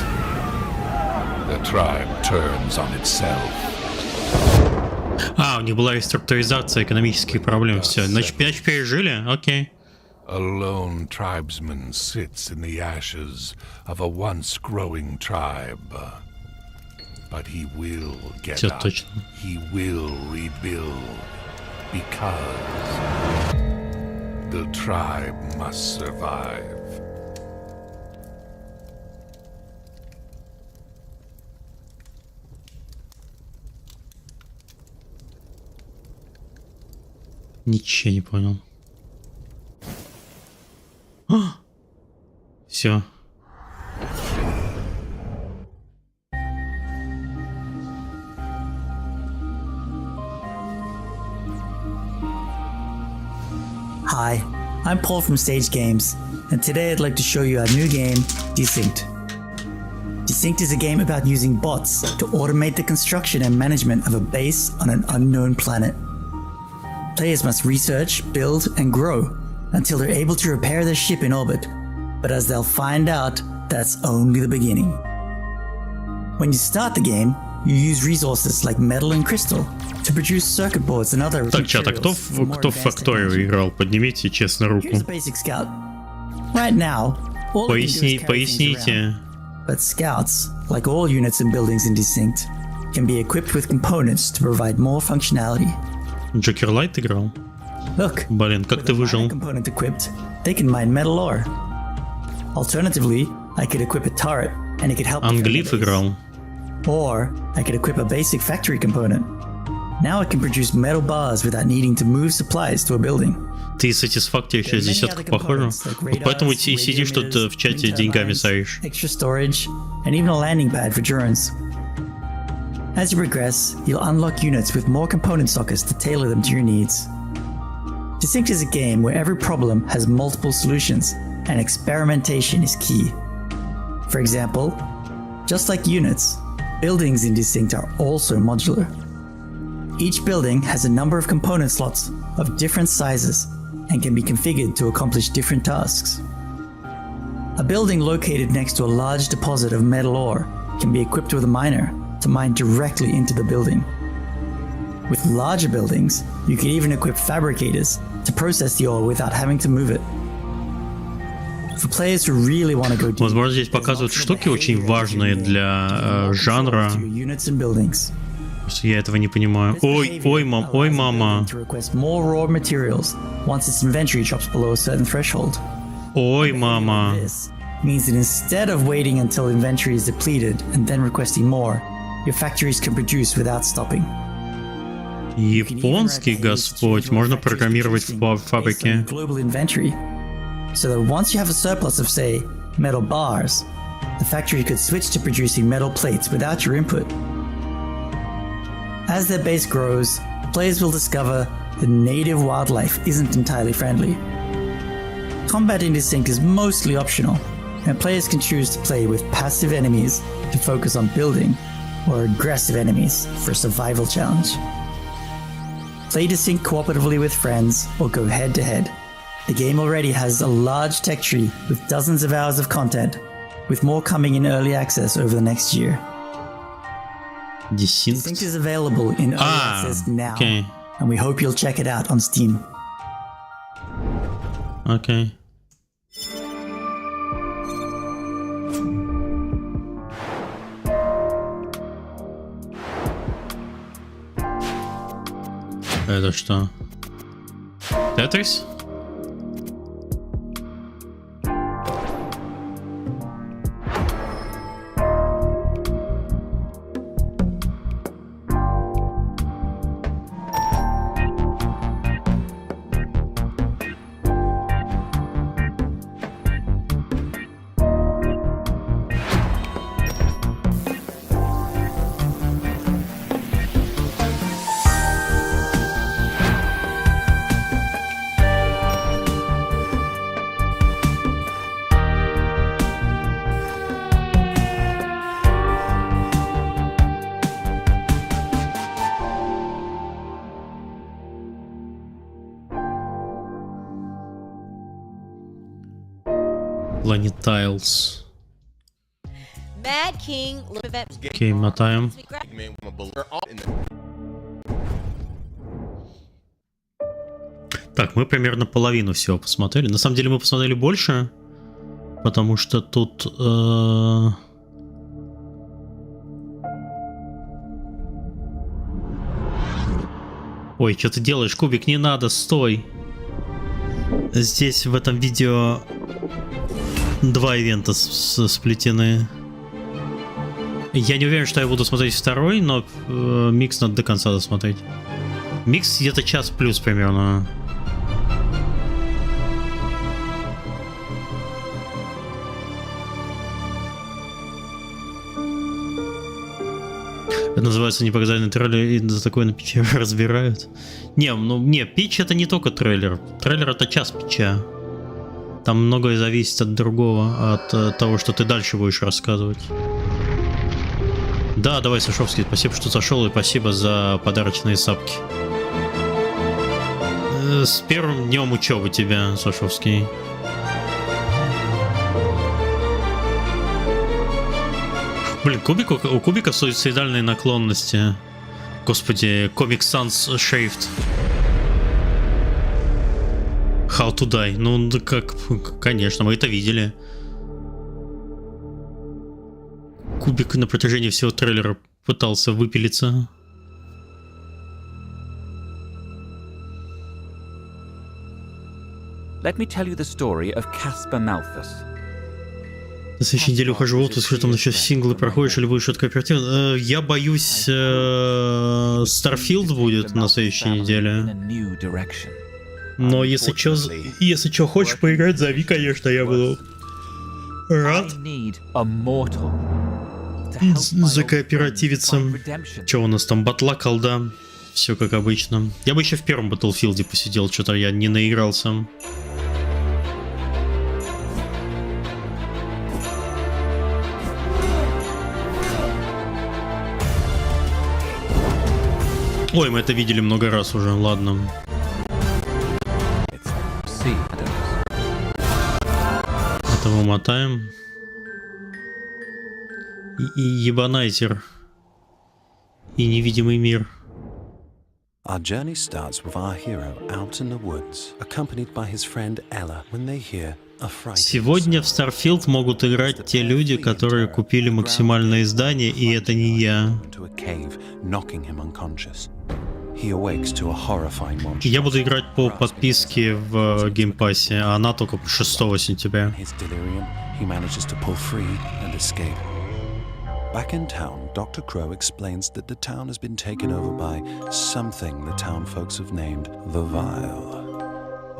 The tribe turns on itself. У них была реструктуризация экономических проблем. Все, значит, пережили? Окей. A lone tribesman sits in the ashes of a once growing tribe. But he will get up. Точно. He will rebuild. Because the tribe must survive. Ничего не понял. Все. Hi, I'm Paul from Stage Games, and today I'd like to show you our new game, Desynced. Desynced is a game about using bots to automate the construction and management of a base on an unknown planet. Players must research, build, and grow until they're able to repair their ship in orbit, but as they'll find out, that's only the beginning. When you start the game, you use resources like metal and crystal to produce circuit boards and other Так, чат, а кто в Факторию играл? Поднимите честно руку. Here's a basic scout. Right now, all we can do is carry things around. But scouts, like all units and buildings in Desynced, can be equipped with components to provide more functionality. Джокер Лайт играл? Look, блин, как ты выжил? Component equipped, they can mine metal ore. Alternatively, I could equip a turret, and it could help. Англиф играл. Or I could equip a basic factory component. Now it can produce metal bars without needing to move supplies to a building. Ты Satisfactory сейчас десятку похожа. Вот поэтому и сидишь тут в чате деньгами соришь. Extra storage, and even a landing pad for drones. As you progress, you'll unlock units with more component sockets to tailor them to your needs. Desynced is a game where every problem has multiple solutions, and experimentation is key. For example, just like units, buildings in Desynced are also modular. Each building has a number of component slots of different sizes and can be configured to accomplish different tasks. A building located next to a large deposit of metal ore can be equipped with a miner to mine directly into the building. With larger buildings, you can even equip fabricators to process the ore without having to move it. For players who really want to go deep, возможно, здесь показывают штуки очень важные для жанра. Я этого не понимаю. Ой, мама. Ой, мама. Means that instead of waiting until inventory is depleted and then requesting more, your factories can produce without stopping. Японский господь, можно программировать в фабрике. Global inventory, so that once you have a surplus of, say, metal bars, the factory could switch to producing metal plates without your input. As their base grows, players will discover that native wildlife isn't entirely friendly. combat in Desync is mostly optional, and players can choose to play with passive enemies to focus on building, or aggressive enemies for a survival challenge. Play Desync cooperatively with friends, or go head-to-head. The game already has a large tech tree with dozens of hours of content, with more coming in early access over the next year. Desync is available in early access now, and we hope you'll check it out on Steam. Okay. Это что? Тетрис? Planetiles. Mad King. Окей, мотаем. Так, мы примерно половину всего посмотрели. На самом деле мы посмотрели больше, потому что тут... Ой, что ты делаешь, Кубик? Не надо, стой! Здесь в этом видео 2 ивента сплетены. Я не уверен, что я буду смотреть второй, но микс надо до конца досмотреть. Микс где-то час плюс примерно. Это называется непоказательный трейлер, и за такое на питче разбирают. Не, питч это не только трейлер. Трейлер это час питча. Там многое зависит от другого, от того, что ты дальше будешь рассказывать. Да, давай, Сашовский, спасибо, что зашел, и спасибо за подарочные сапки. С первым днем учебы тебя, Сашовский. Блин, у Кубика суицидальные наклонности. Господи, Comic Sans Shaved. How to Die. Ну, как, конечно, мы это видели. Кубик на протяжении всего трейлера пытался выпилиться. Let me tell you the story of Caspar Malthus. На следующей неделе ухожу в отпуск, что там насчет синглы проходишь или будешь что-то кооперативно? Я боюсь, Starfield будет на следующей неделе. Но если чё хочешь поиграть, зови, конечно, я буду рад закооперативиться. Чё у нас там, батла, колда, все как обычно. Я бы еще в первом Battlefield посидел, что-то я не наигрался. Ой, мы это видели много раз уже, ладно. Этого мотаем. И ебанайтер. И невидимый мир. Our journey starts with our hero out in the woods, accompanied by his friend Ella, when they hear a fright. Сегодня в Starfield могут играть те люди, которые купили максимальное издание, и это не я. Я буду играть по подписке в геймпассе, а она только 6 сентября. Back in town, Dr. Crow explains that the town has been taken over by something the town folks have named the Vile.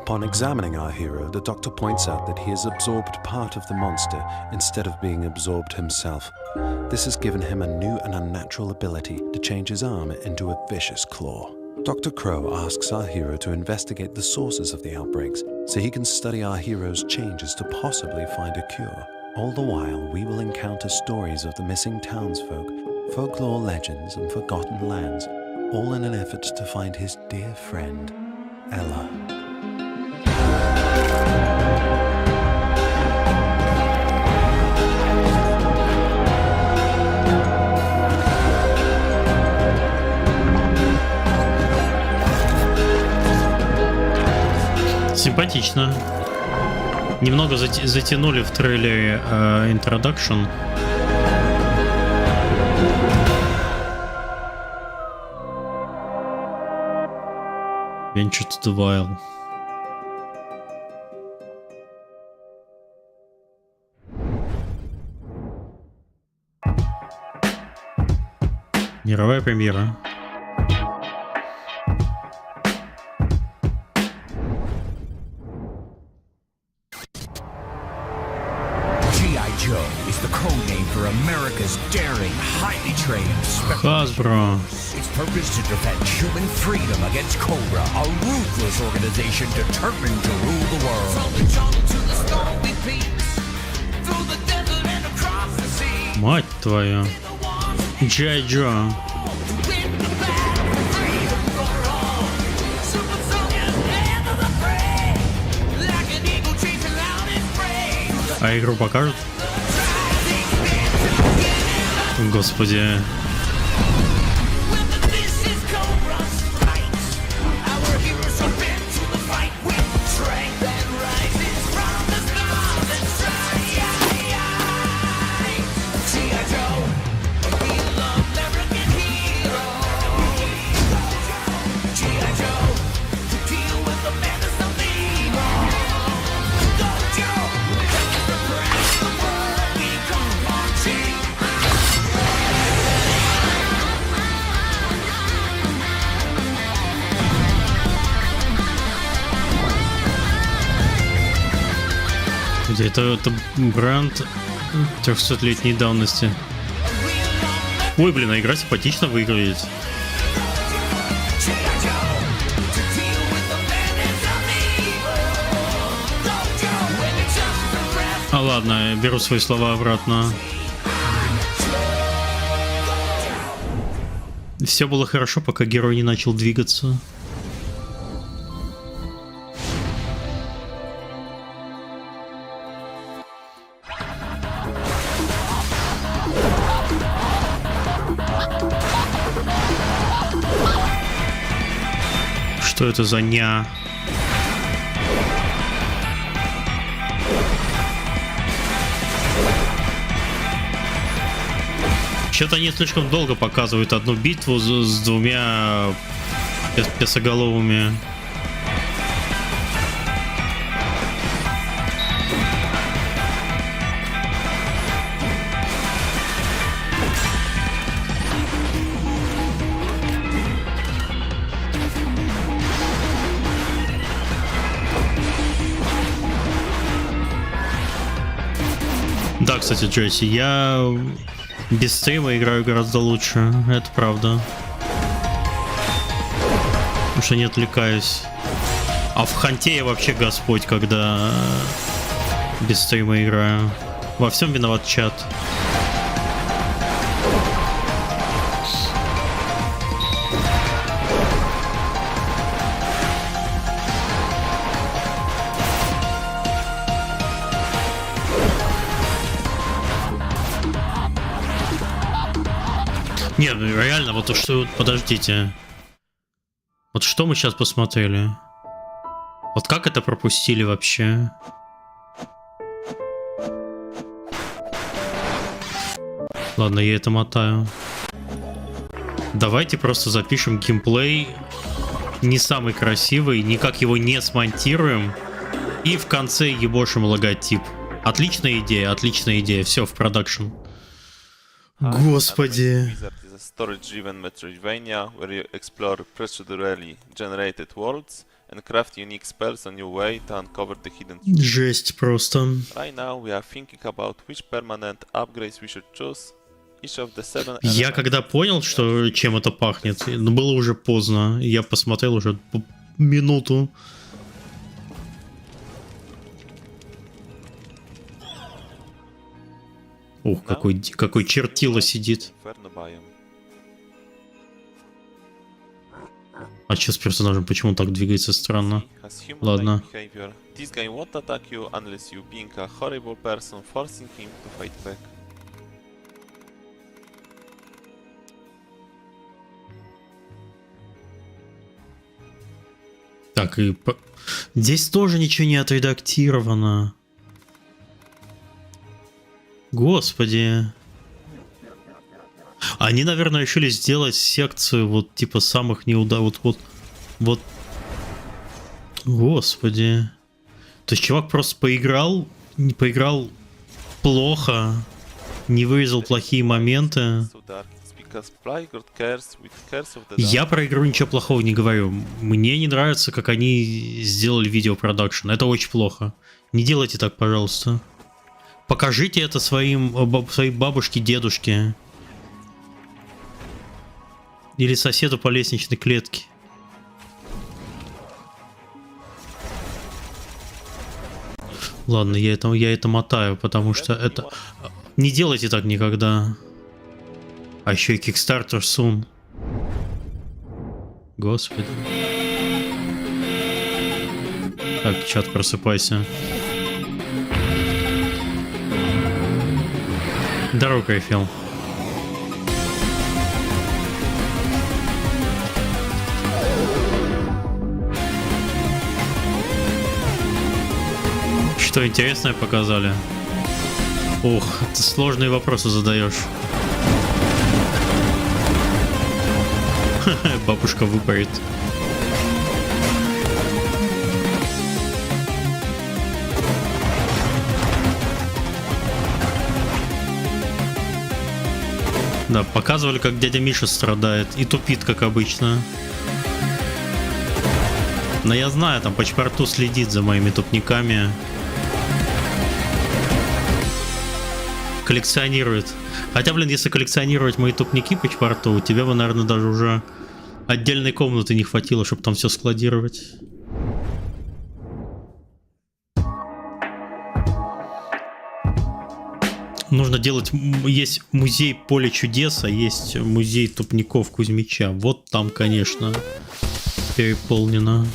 Upon examining our hero, the doctor points out that he has absorbed part of the monster instead of being absorbed himself. This has given him a new and unnatural ability to change his arm into a vicious claw. Dr. Crow asks our hero to investigate the sources of the outbreaks so he can study our hero's changes to possibly find a cure. All the while, we will encounter stories of the missing townsfolk, folklore legends, and forgotten lands, all in an effort to find his dear friend, Ella. Симпатично. Немного затянули в трейлере introduction. Venture to the Wild. Мировая премьера. America's daring, highly trained Hasbro. Its purpose to defend human freedom against Cobra, a ruthless organization determined to rule the world. From the jungle to the stormy peaks, through the desert and across the sea. Мать твою. G.I. Joe. А игру покажут? Господи. Это бренд 300-летней давности. Ой, блин, а игра симпатично выглядит. А ладно, я беру свои слова обратно. Все было хорошо, пока герой не начал двигаться. Что это за ня? Что-то они слишком долго показывают одну битву с двумя песоголовыми. Да, кстати, Джесси, я без стрима играю гораздо лучше, это правда. Потому что не отвлекаюсь. А в ханте я вообще господь, когда без стрима играю. Во всем виноват чат. Нет, реально, вот что, подождите. Вот что мы сейчас посмотрели? Вот как это пропустили вообще? Ладно, я это мотаю. Давайте просто запишем геймплей. Не самый красивый, никак его не смонтируем. И в конце ебошим логотип. Отличная идея. Все, в продакшн. Господи. Story-driven Metroidvania where you explore procedurally generated worlds and craft unique spells on your way to uncover the hidden truth. Жесть просто. Right now we are thinking about which permanent upgrades we should choose. Я когда понял, что чем это пахнет, но было уже поздно. Я посмотрел уже минуту. Ух, какой чертило сидит. А что с персонажем? Почему так двигается странно? Ладно. Так, и здесь тоже ничего не отредактировано. Господи. Они, наверное, решили сделать секцию вот типа самых неудачных. Вот. Господи. То есть чувак просто поиграл плохо, не вырезал плохие моменты. Я про игру ничего плохого не говорю. Мне не нравится, как они сделали видеопродакшн. Это очень плохо. Не делайте так, пожалуйста. Покажите это своей бабушке, дедушке. Или соседу по лестничной клетке. Ладно, я это мотаю, потому что это... Не делайте так никогда. А еще и Kickstarter soon. Господи. Так, чат, просыпайся. Здорово, Кайфел. Что интересное показали? Ох, ты сложные вопросы задаешь. Бабушка выпарит. Да, показывали, как дядя Миша страдает и тупит, как обычно. Но я знаю, там по чпорту следит за моими тупниками. Коллекционирует. Хотя, блин, если коллекционировать мои тупники по чпорту, у тебя бы, наверное, даже уже отдельной комнаты не хватило, чтобы там все складировать. Нужно делать... Есть музей Поле чудес, а есть музей тупников Кузьмича. Вот там, конечно, переполнено.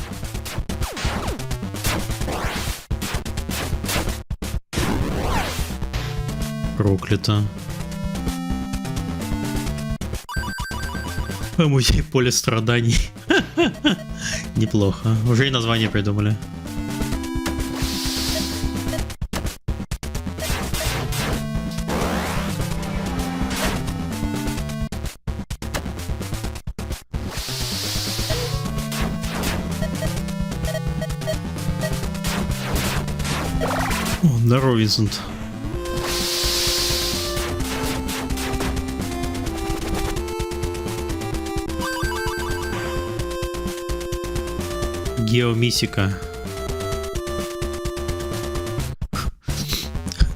Проклято. Музей Поля страданий. Неплохо. Уже и название придумали. О, здорово, Винсент. Геомисика.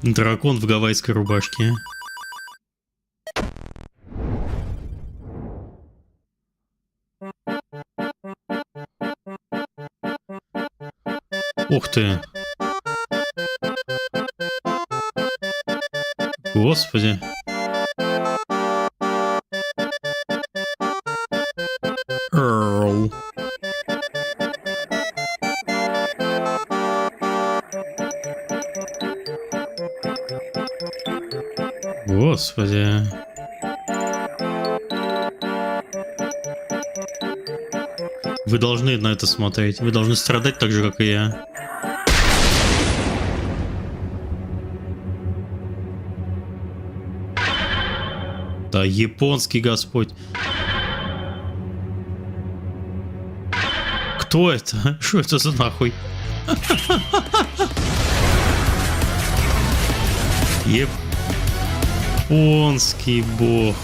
Дракон в гавайской рубашке. Ух ты. Господи. Эрл. Господи. Вы должны на это смотреть. Вы должны страдать так же, как и я. Да, японский господь. Кто это? Что это за нахуй? Японский бог.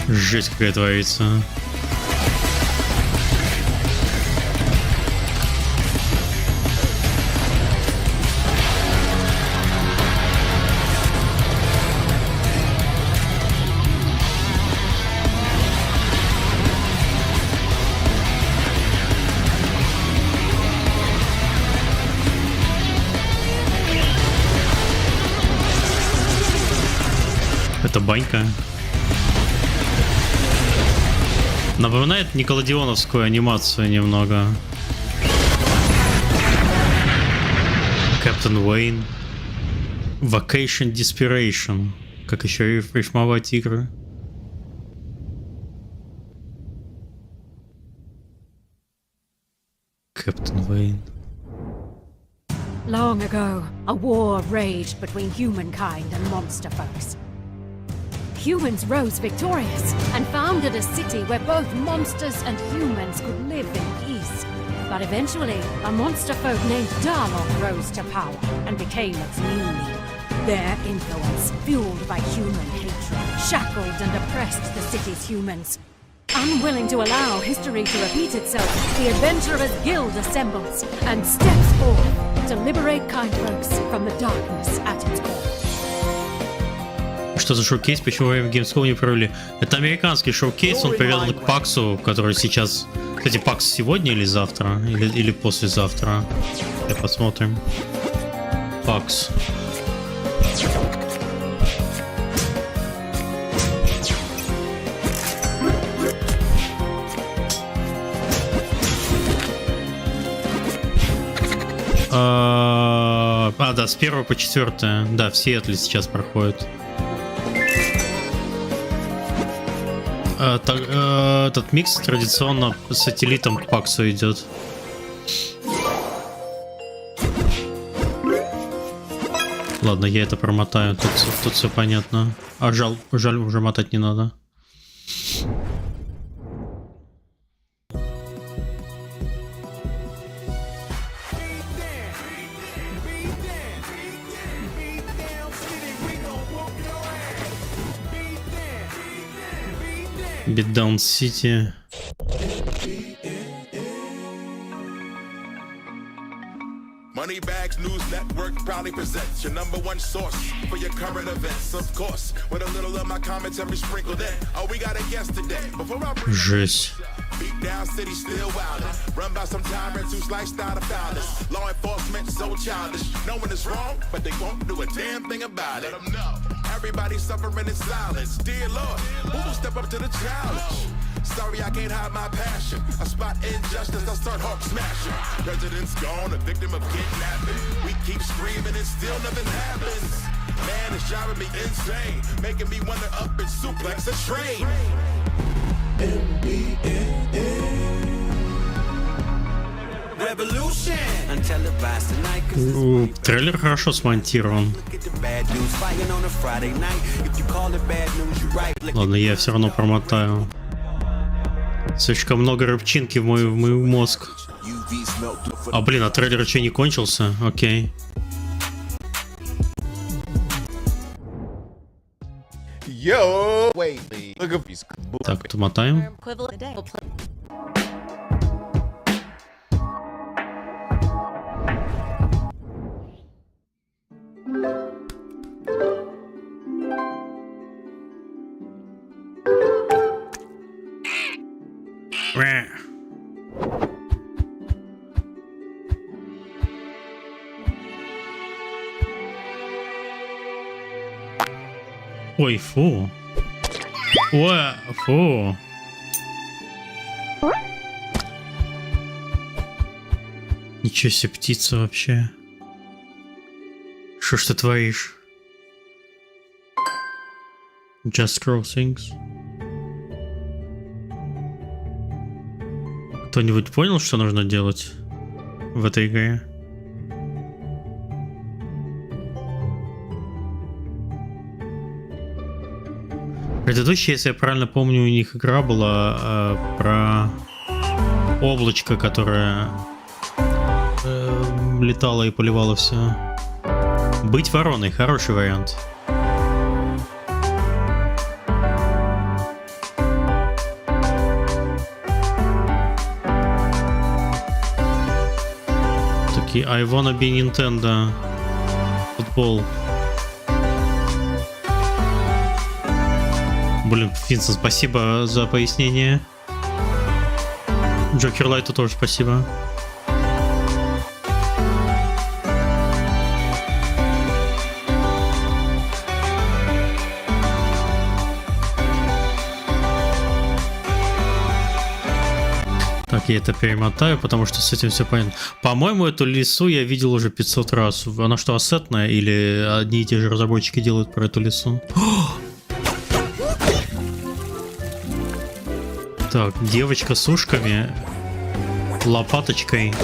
Жесть какая творится. Это банька. Напоминает никелодеоновскую анимацию немного. Капитан Уэйн. Vacation Desperation. Как еще рифмовать игры? Капитан Уэйн. Long ago, a war raged between humankind and monster folks. Humans rose victorious and founded a city where both monsters and humans could live in peace. But eventually, a monster folk named Darlock rose to power and became its new leader. Their influence, fueled by human hatred, shackled and oppressed the city's humans. Unwilling to allow history to repeat itself, the Adventurers Guild assembles and steps forth to liberate kind folks from the darkness at its core. Что за шоу-кейс? Почему во время Gamescom не провели? Это американский шоу-кейс, он привязан к Паксу, который сейчас... Кстати, Пакс сегодня или завтра? Или послезавтра? Посмотрим. Пакс. Да, с 1 по 4. Да, в Сиэтле сейчас проходит. Этот микс традиционно с сателлитом к Паксу идет. Ладно, я это промотаю, тут все понятно. А жаль, уже мотать не надо. Beatdown City. Moneybags News Network proudly presents your #1 source for your current events, of course, with a little of my commentary sprinkled in. Oh, we got a guest today. Before I Жесть. beat down city still wildin', run by some tyrants whose lifestyle the founders. Law enforcement so childish, knowing it's wrong, but they won't do a damn thing about it. Let them know. Everybody suffering in silence. Dear Lord, who will step up to the challenge? Sorry, I can't hide my passion. I spot injustice, I start hawk smashing. President's gone, a victim of kidnapping. We keep screaming and still nothing happens. Man, it's driving me insane, making me wanna up and suplex a train. Трейлер хорошо смонтирован. Ладно, я все равно промотаю. Слишком много рыбчинки в мой мозг. А блин, а трейлер еще не кончился? Окей. Так, то мотаем. Ой, фу. Ой, фу. Ничего себе, птица вообще. Что ж ты творишь? Just Crossings. Кто-нибудь понял, что нужно делать в этой игре? Предыдущая, если я правильно помню, у них игра была про облачко, которое летало и поливало все. Быть вороной, хороший вариант. I wanna be Nintendo. Футбол. Блин, Винсент, спасибо за пояснение. Джокер Лайту тоже спасибо. Так, я это перемотаю, потому что с этим все понятно. По-моему, эту лису я видел уже 500 раз. Она что, ассетная или одни и те же разработчики делают про эту лису? Так, девочка с ушками, лопаточкой.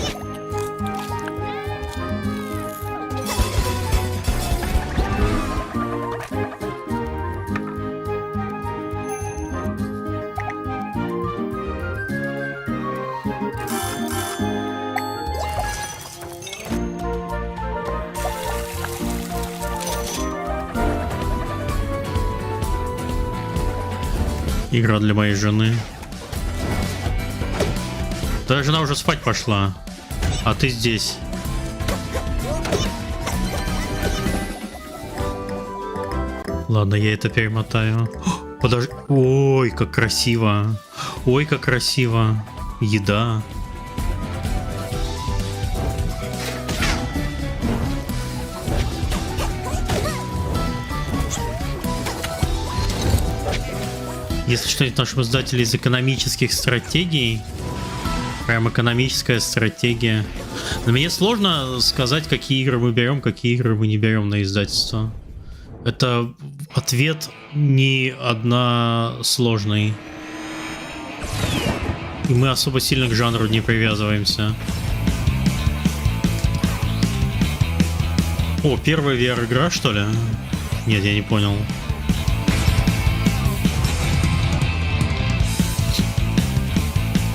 Игра для моей жены. Твоя жена уже спать пошла, а ты здесь. Ладно, я это перемотаю. Подожди. Ой, как красиво. Ой, как красиво. Еда. Если что-нибудь нашим издателям из экономических стратегий, прям экономическая стратегия. Но мне сложно сказать, какие игры мы берем, какие игры мы не берем на издательство. Это ответ не односложный. И мы особо сильно к жанру не привязываемся. О, первая VR-игра, что ли? Нет, я не понял.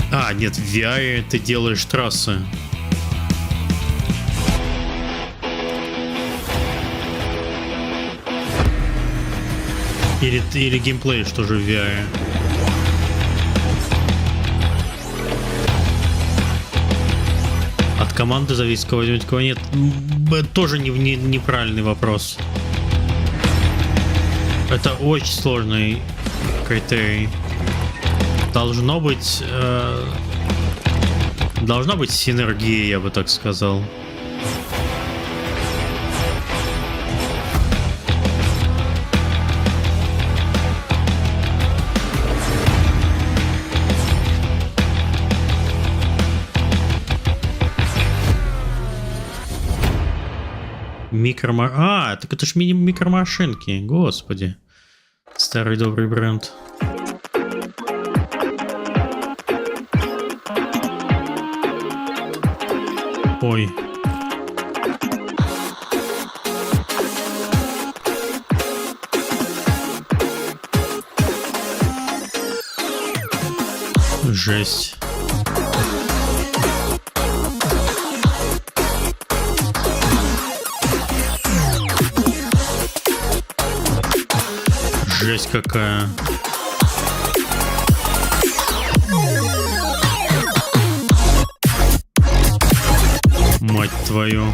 А, нет, в VR ты делаешь трассы. Или геймплей, что же в VR. От команды зависит, кого возьмете, кого нет. Это тоже неправильный вопрос. Это очень сложный критерий. Должна быть синергия, я бы так сказал. Так это ж микромашинки, господи. Старый добрый бренд. Ой. Жесть. Жесть какая. Мать твою.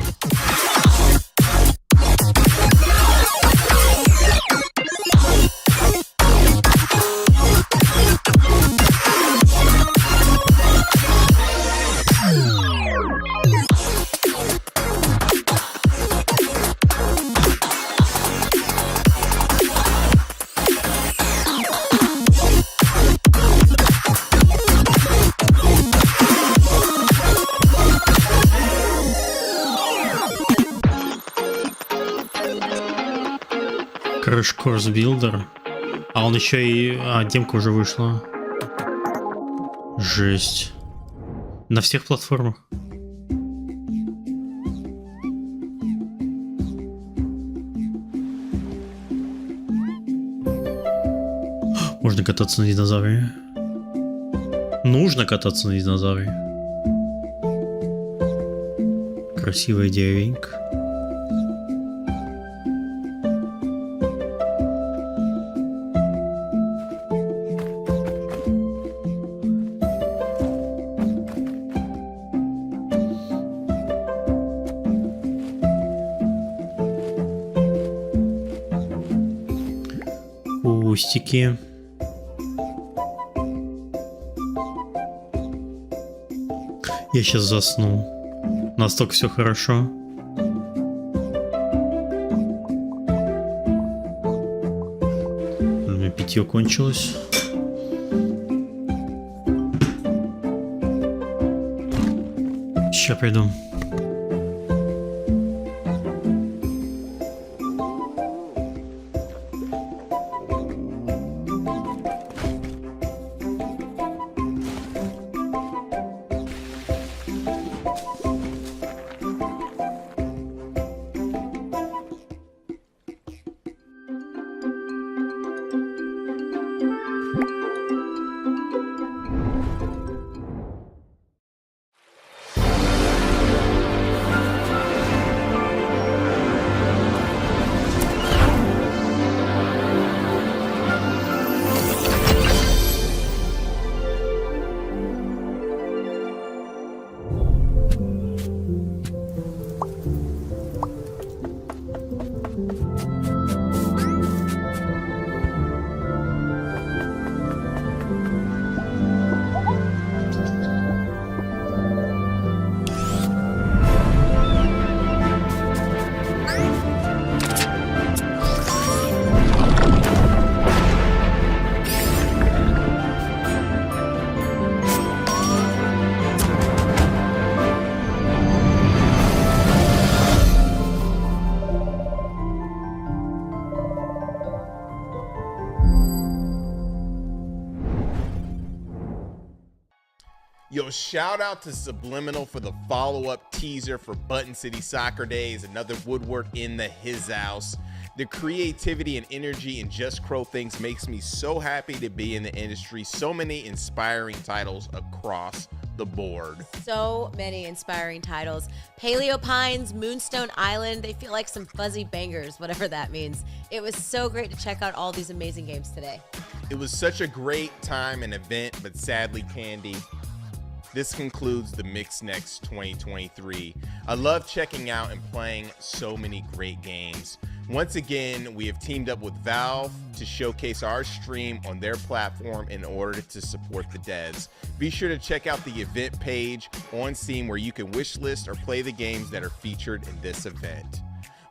Crash Course Builder. А он еще и... демка уже вышла. Жесть. На всех платформах. Можно кататься на динозавре. Нужно кататься на динозавре. Красивая деревенька. кустики. Я сейчас засну. Настолько все хорошо. У меня питье кончилось. Сейчас приду. Yo, shout out to Subliminal for the follow-up teaser for Button City Soccer Days, another woodwork in the his house. The creativity and energy in Just Crow Things makes me so happy to be in the industry. So many inspiring titles across the board. So many inspiring titles. Paleo Pines, Moonstone Island, they feel like some fuzzy bangers, whatever that means. It was so great to check out all these amazing games today. It was such a great time and event, but sadly, Candy, this concludes the MIX Next 2023. I love checking out and playing so many great games. Once again, we have teamed up with Valve to showcase our stream on their platform in order to support the devs. Be sure to check out the event page on Steam where you can wishlist or play the games that are featured in this event.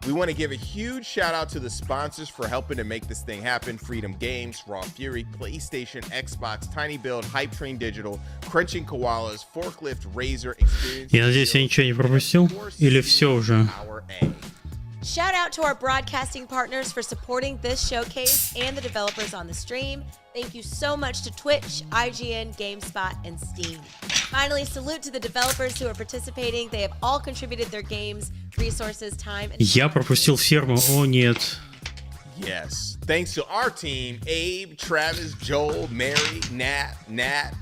We want to give a huge shout out to the sponsors for helping to make this thing happen. Freedom Games, Raw Fury, PlayStation, Xbox, Tiny Build, Hype Train Digital, Crunching Koalas, Forklift, Razer, Experience. Я надеюсь, я ничего не пропустил? Или все уже? Shout out to our broadcasting partners for supporting this showcase and the developers on the stream. Thank you so much to Twitch, IGN, GameSpot, and Steam. Finally, salute to the developers who are participating. They have all contributed their games, resources, time, and... Я пропустил ферму. О, нет. Yes. Thanks to our team, Abe, Travis, Joel, Mary, Nat, Matt,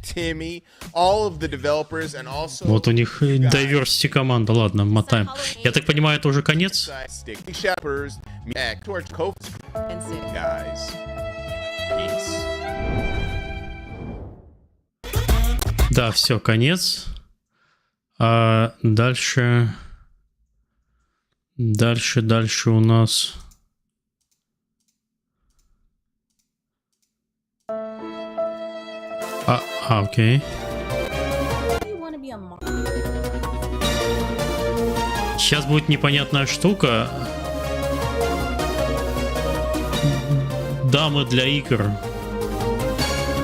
Timmy, all of the developers, and also... Вот у них diversity команда. Ладно, мотаем. Я так понимаю, это уже конец? Guys. Peace. Да, все, конец. А дальше у нас... окей. Сейчас будет непонятная штука. Дамы для игр.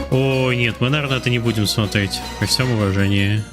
О, нет, мы, наверное, это не будем смотреть. При всем уважении.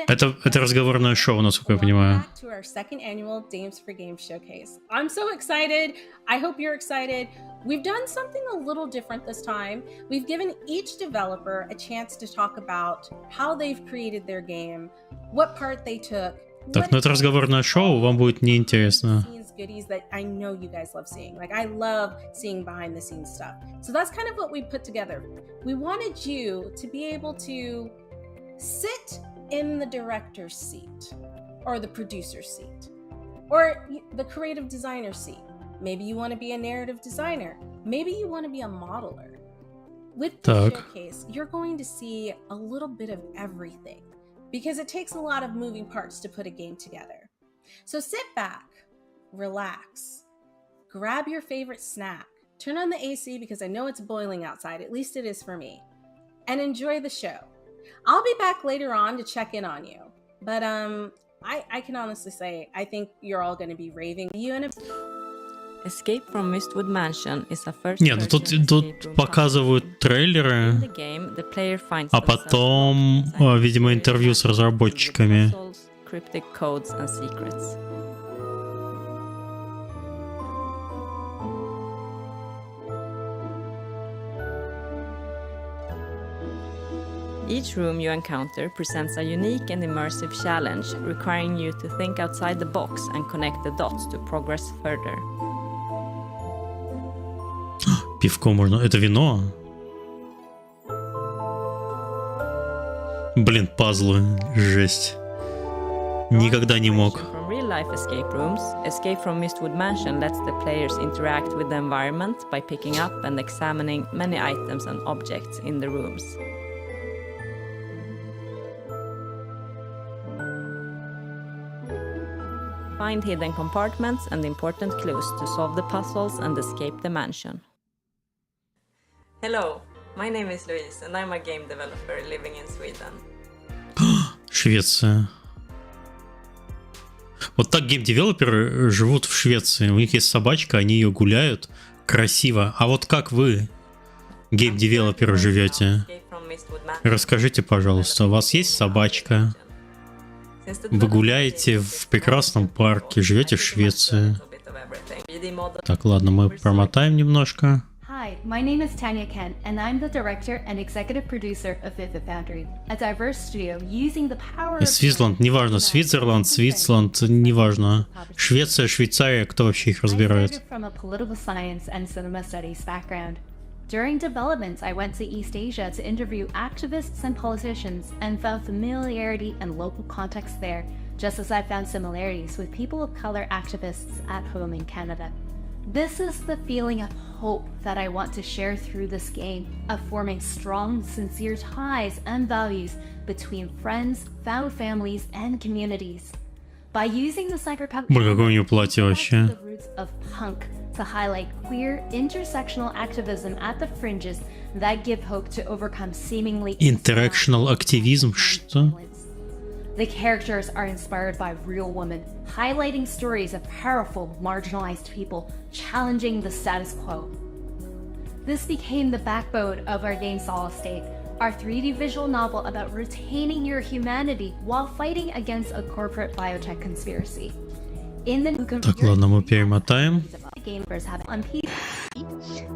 Это разговорное шоу, насколько я понимаю. To our second annual Dames for Games showcase. I'm so excited. I hope you're excited. We've done something a little different this time. We've given each developer a chance to talk about how they've created their game, what part they took. Так, ну это разговорное шоу, вам будет неинтересно. Goodies that I know you guys love seeing. Like, I love seeing behind the scenes stuff. So that's kind of what we put together. We wanted you to be able to sit in the director's seat, or the producer's seat, or the creative designer's seat. Maybe you want to be a narrative designer. Maybe you want to be a modeler. With the showcase, you're going to see a little bit of everything, because it takes a lot of moving parts to put a game together. So sit back, relax, grab your favorite snack, turn on the AC because I know it's boiling outside, at least it is for me, and enjoy the show. I'll be back later on to check in on you, but I can honestly say I think you're all going to be raving. Escape from Mistwood Mansion is a first Нет, тут показывают трейлеры, а потом, видимо, интервью с разработчиками. Cryptic codes and secrets. Each room you encounter presents a unique and immersive challenge, requiring you to think outside the box and connect the dots to progress further. Пивко можно... Это вино? Блин, пазлы. Жесть. Никогда не мог. From real-life escape rooms, Escape from Mistwood Mansion lets the players interact with the environment by picking up and examining many items and objects in the rooms. Find hidden compartments and important clues to solve the puzzles and escape the mansion. Hello, my name is Louise and I'm a game developer living in Sweden. Швеция. Вот так гейм-девелоперы живут в Швеции. У них есть собачка, они ее гуляют. Красиво. А вот как вы, гейм-девелоперы, живете? Расскажите, пожалуйста, у вас есть собачка? Вы гуляете в прекрасном парке, живете в Швеции. Так, ладно, мы промотаем немножко. Hi, my name is Tanya Kent, and I'm the director and executive producer of Vivid Foundry, a diverse studio using the power of... Свизланд, неважно, Свитзерланд, Свитсланд, неважно. Швеция, Швейцария, кто вообще их разбирает? From a political science and cinema studies background. During development, I went to East Asia to interview activists and politicians and found familiarity and local context there, just as I found similarities with people of color activists at home in Canada. This is the feeling of hope that I want to share through this game, of forming strong, sincere ties and values between friends, found families, and communities. By using the cyberpunk the roots of punk to highlight queer, intersectional activism at the fringes that give hope to overcome seemingly Interactional activism, что? The characters are inspired by real women, highlighting stories of powerful, marginalized people challenging the status quo. This became the backbone of our game Solid State, our 3D visual novel about retaining your humanity while fighting against a corporate biotech conspiracy. In the Так, ладно, мы перемотаем. gamers have on PC.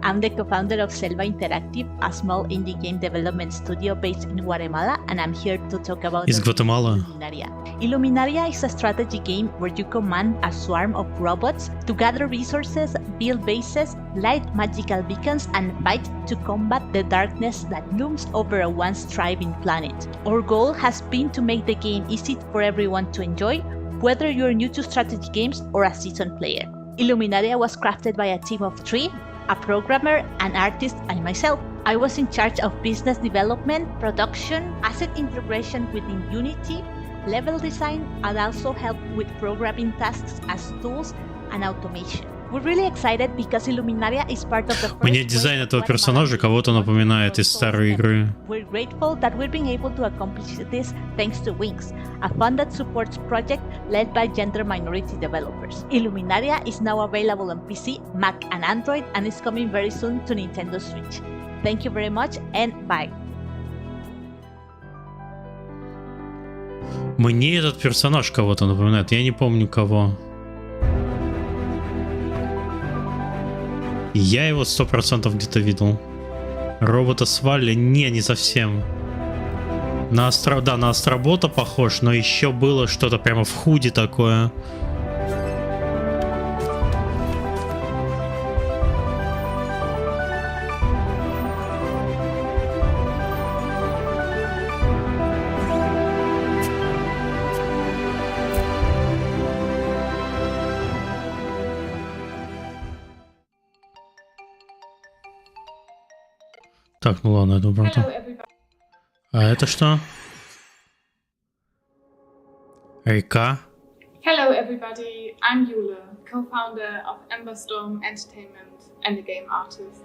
I'm the co-founder of Selva Interactive, a small indie game development studio based in Guatemala, and I'm here to talk about Из Гватемалы. Illuminaria. Illuminaria is a strategy game where you command a swarm of robots to gather resources, build bases, light magical beacons, and fight to combat the darkness that looms over a once thriving planet. Our goal has been to make the game easy for everyone to enjoy, whether you're new to strategy games or a seasoned player. Illuminaria was crafted by a team of 3, a programmer, an artist, and myself. I was in charge of business development, production, asset integration within Unity, level design, and also helped with programming tasks as tools and automation. We're really excited because Illuminaria is part of the first Мне дизайн этого персонажа кого-то напоминает из старой игры. We're grateful that we've been able to accomplish this thanks to Wings, a fund that supports projects led by gender minority developers. Illuminaria is now available on PC, Mac, and Android, and is coming very soon to Nintendo Switch. Thank you very much, and bye. Мне этот персонаж кого-то напоминает, я не помню кого. Я его 100% где-то видел. Робота с Валли? Не совсем. На на Астробота похож, но еще было что-то прямо в худи такое. Так, ну ладно, это убрал. А это что? Река? Hello everybody, I'm Yule, co-founder of Storm Entertainment and a game artist.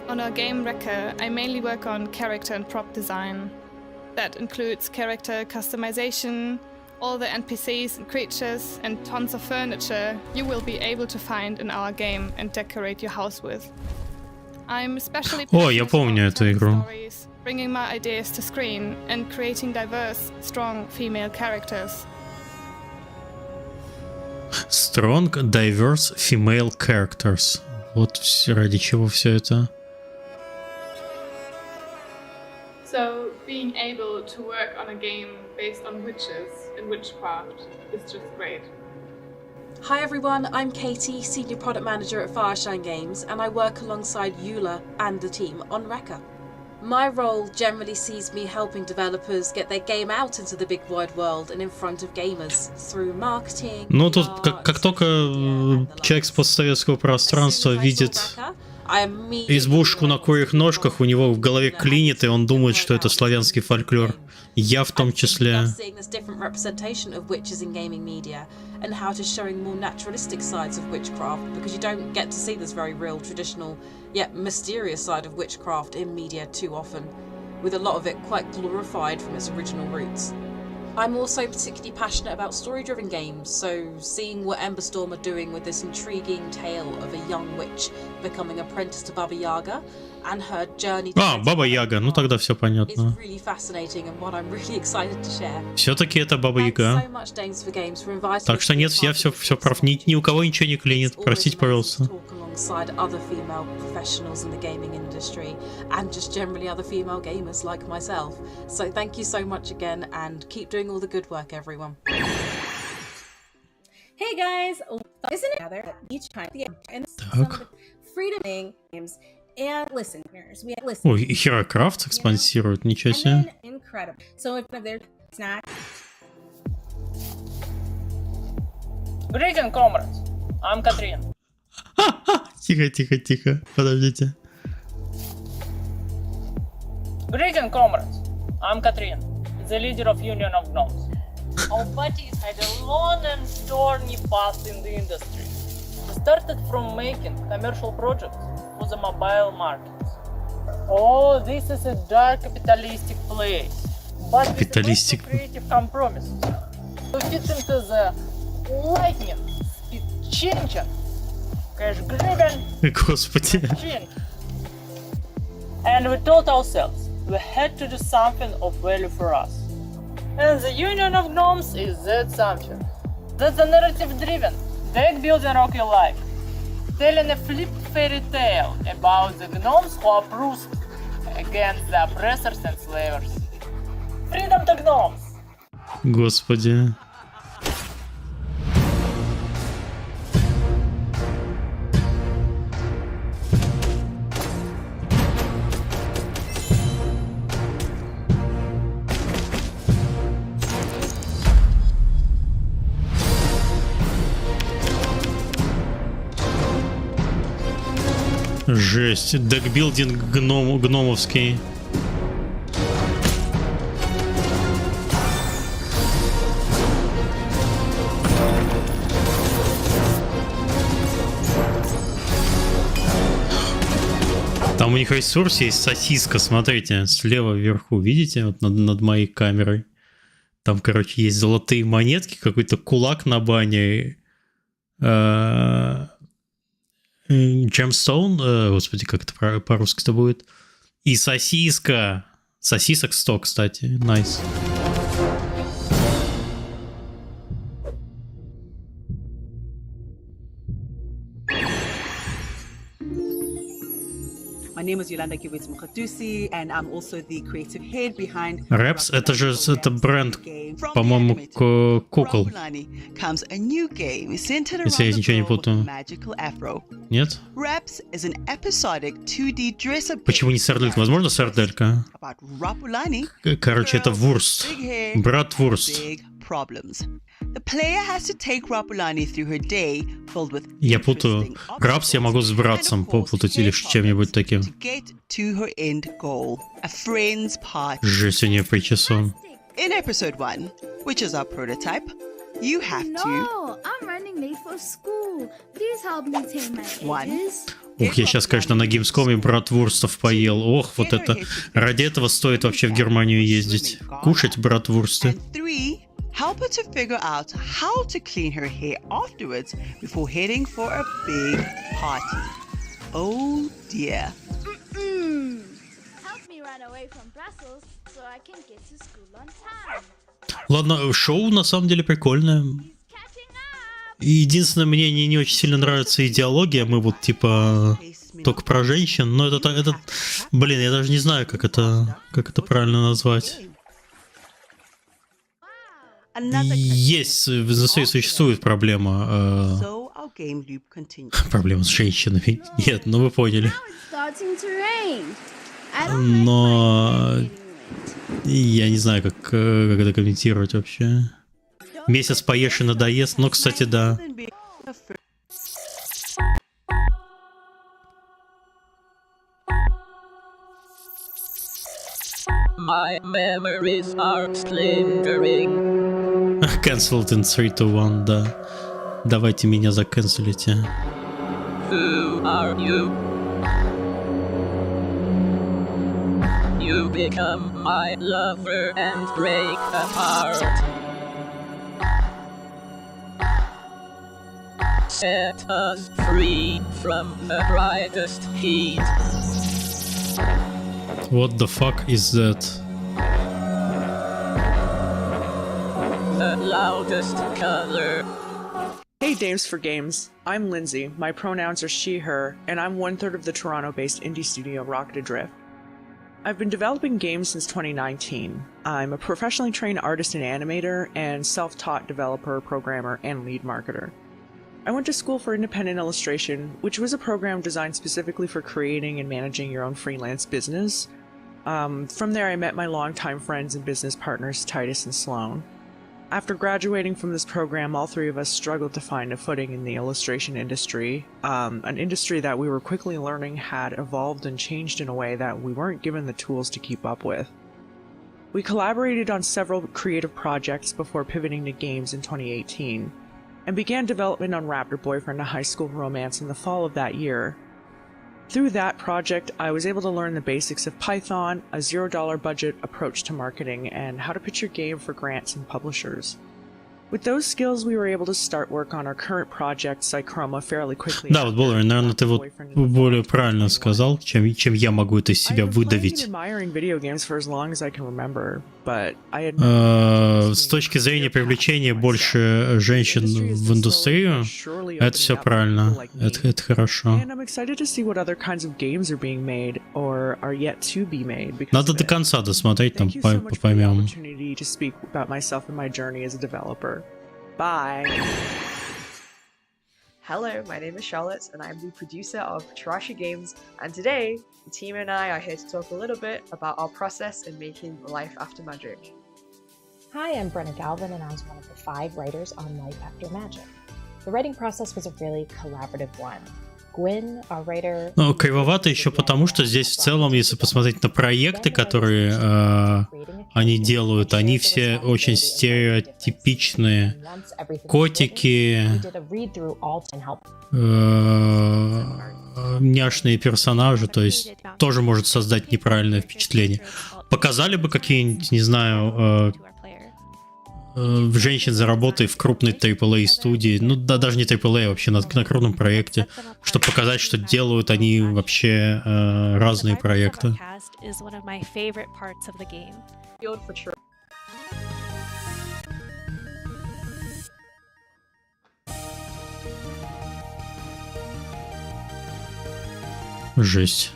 On our game Wrecker, I mainly work on character and prop design. That includes character customization, all the NPCs and creatures, and tons of furniture you will be able to find in our game and decorate your house with. I'm especially я помню эту игру. stories, bringing my ideas to screen and creating diverse, strong female characters. Strong, diverse female characters. Вот ради чего все это. So, being able to work on a game based on witches and witchcraft is just great. Hi everyone, I'm Katie, Senior Product Manager at Fireshine Games, and I work alongside Eula and the team on Wrecker. My role generally sees me helping developers get their game out into the big wide world and in front of gamers through marketing. Ну тут как только человек с постсоветского пространства видит избушку на курьих ножках, у него в голове клинит, и он думает, что это славянский фольклор. Я в том числе. And how to showing more naturalistic sides of witchcraft, because you don't get to see this very real, traditional, yet mysterious side of witchcraft in media too often, with a lot of it quite glorified from its original roots. I'm also particularly passionate about story-driven games, so seeing what Storm are doing with this intriguing tale of a young witch becoming apprenticed to Baba Yaga and her journey to Баба Яга, ну тогда все понятно. really fascinating and what I'm really excited to share. Все-таки это Баба Яга. Так что нет, я все прав, ни у кого ничего не клинит. Простите, пожалуйста. Alongside other female professionals in the gaming industry and just generally other female gamers like myself. So thank you so much again and keep doing all the good work, everyone. Hey guys, isn't it together each time and freedom games and listeners? We listen. Ой, и Herocraft экспансирует, ничего себе. Incredible. So if there's snack. Greetings, comrades. I'm Katrina. Тихо, подождите. Greetings, comrades. I'm Katrina, the leader of Union of Gnomes. Our parties had a long and thorny path in the industry. We started from making commercial projects for the mobile markets. Oh, this is a dark capitalistic place, but with lots of creative compromises. To fit into the lightning speed changing. Господи. And we told ourselves we had to do something of value for us. And the Union of Gnomes is that something. That's a narrative-driven, deck-building rock your life, telling a flipped fairy tale about the gnomes who are bruised against the oppressors and slavers. Freedom to gnomes! Господи. Жесть, декбилдинг гномовский. Там у них в ресурсе есть сосиска, смотрите, слева вверху, видите, вот над моей камерой. Там, короче, есть золотые монетки, какой-то кулак на бане. Gemstone, господи, как это по-русски-то будет. И сосиска. Сосисок 100, кстати. Найс. Рэпс, это же бренд, по-моему, кукол. Если я ничего не путаю. Нет? Почему не сарделька? Возможно, сарделька? Короче, это вурст. Брат вурст. Я путаю. Рапс я могу с братцем попутать или чем-нибудь таким. Жесть, у нее причесон. In episode 1, which is our prototype, you have to late for school. Please help me take my edges. Ух, я сейчас, конечно, на Gamescom братвурстов поел. Ох, вот это... Ради этого стоит вообще в Германию ездить. Кушать братвурсты. Help her to figure out how to clean her hair afterwards before heading for a big party. Oh dear. Help me run away from Brussels so I can get to school on time. Ладно, шоу на самом деле прикольное. Единственное, мне не очень сильно нравится идеология. Мы вот типа только про женщин. Но это... Блин, я даже не знаю, как это правильно назвать. Есть, в индустрии существует проблема. Проблема с женщинами. Нет, ну вы поняли. Но я не знаю, как это комментировать вообще. Месяц поешь и надоест. Ну, кстати, да. My memories are splintering. Cancelled in 3, 2, 1, да. Давайте меня заканцелите. Who are you? You become my lover and break apart. Set us free from the brightest heat. What the fuck is that? The loudest color. Hey Dames for Games, I'm Lindsay, my pronouns are she, her, and I'm 1/3 of the Toronto-based indie studio Rocket Adrift. I've been developing games since 2019. I'm a professionally trained artist and animator, and self-taught developer, programmer, and lead marketer. I went to school for independent illustration, which was a program designed specifically for creating and managing your own freelance business. From there I met my longtime friends and business partners, Titus and Sloan. After graduating from this program, all three of us struggled to find a footing in the illustration industry, an industry that we were quickly learning had evolved and changed in a way that we weren't given the tools to keep up with. We collaborated on several creative projects before pivoting to games in 2018, and began development on Raptor Boyfriend, a high school romance in the fall of that year. Through that project, I was able to learn the basics of Python, a $0 budget approach to marketing, and how to pitch your game for grants and publishers. With those skills, we were able to start work on our current project, Psychroma, fairly quickly. Да, вот, Болвер, наверное, ты вот более правильно сказал, чем я могу это из себя выдавить. С точки зрения привлечения больше женщин в индустрию, это все правильно, это хорошо. Надо до конца досмотреть, там поймем. Bye. Hello, my name is Charlotte and I'm the producer of Trashy Games, and today the team and I are here to talk a little bit about our process in making Life After Magic. Hi, I'm Brenna Galvin and I was one of the 5 writers on Life After Magic. The writing process was a really collaborative one. Gwyn, our writer... Ну, кривовато еще потому, что здесь в целом, если посмотреть на проекты, которые они делают, они все очень стереотипичные. Котики, няшные персонажи, то есть тоже может создать неправильное впечатление. Показали бы какие-нибудь, не знаю... женщин за работой в крупной AAA студии, ну да, даже не AAA, вообще на крупном проекте, чтобы показать, что делают они вообще разные проекты. Жесть.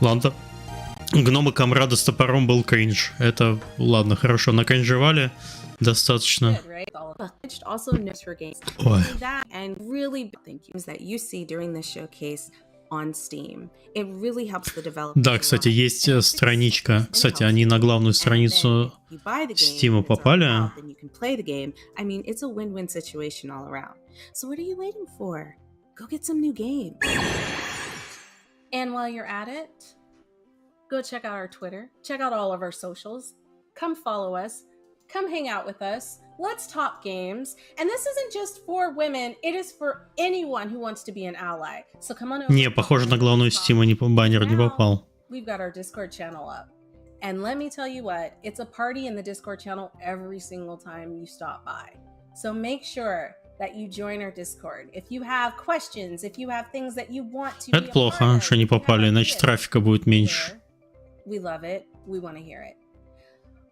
Ладно. Гномы Камрада с топором был кринж. Это, ладно, хорошо, накринжевали достаточно. Ой. Да, кстати, есть страничка. Кстати, они на главную страницу Steam попали. Go check out our Twitter, check out all of our socials, come follow us, come hang out with us. Let's talk games. And this isn't just for women, it is for anyone who wants to be an ally. So come on over. Не, похоже, на главную Steam баннер не попал. We've got our Discord channel up. And let me tell you what, it's a party in the Discord channel every single time you stop by. So make sure that you join our Discord. If you have questions, if you have things that you want to Это плохо, что не попали, иначе трафика будет меньше. We love it. We want to hear it.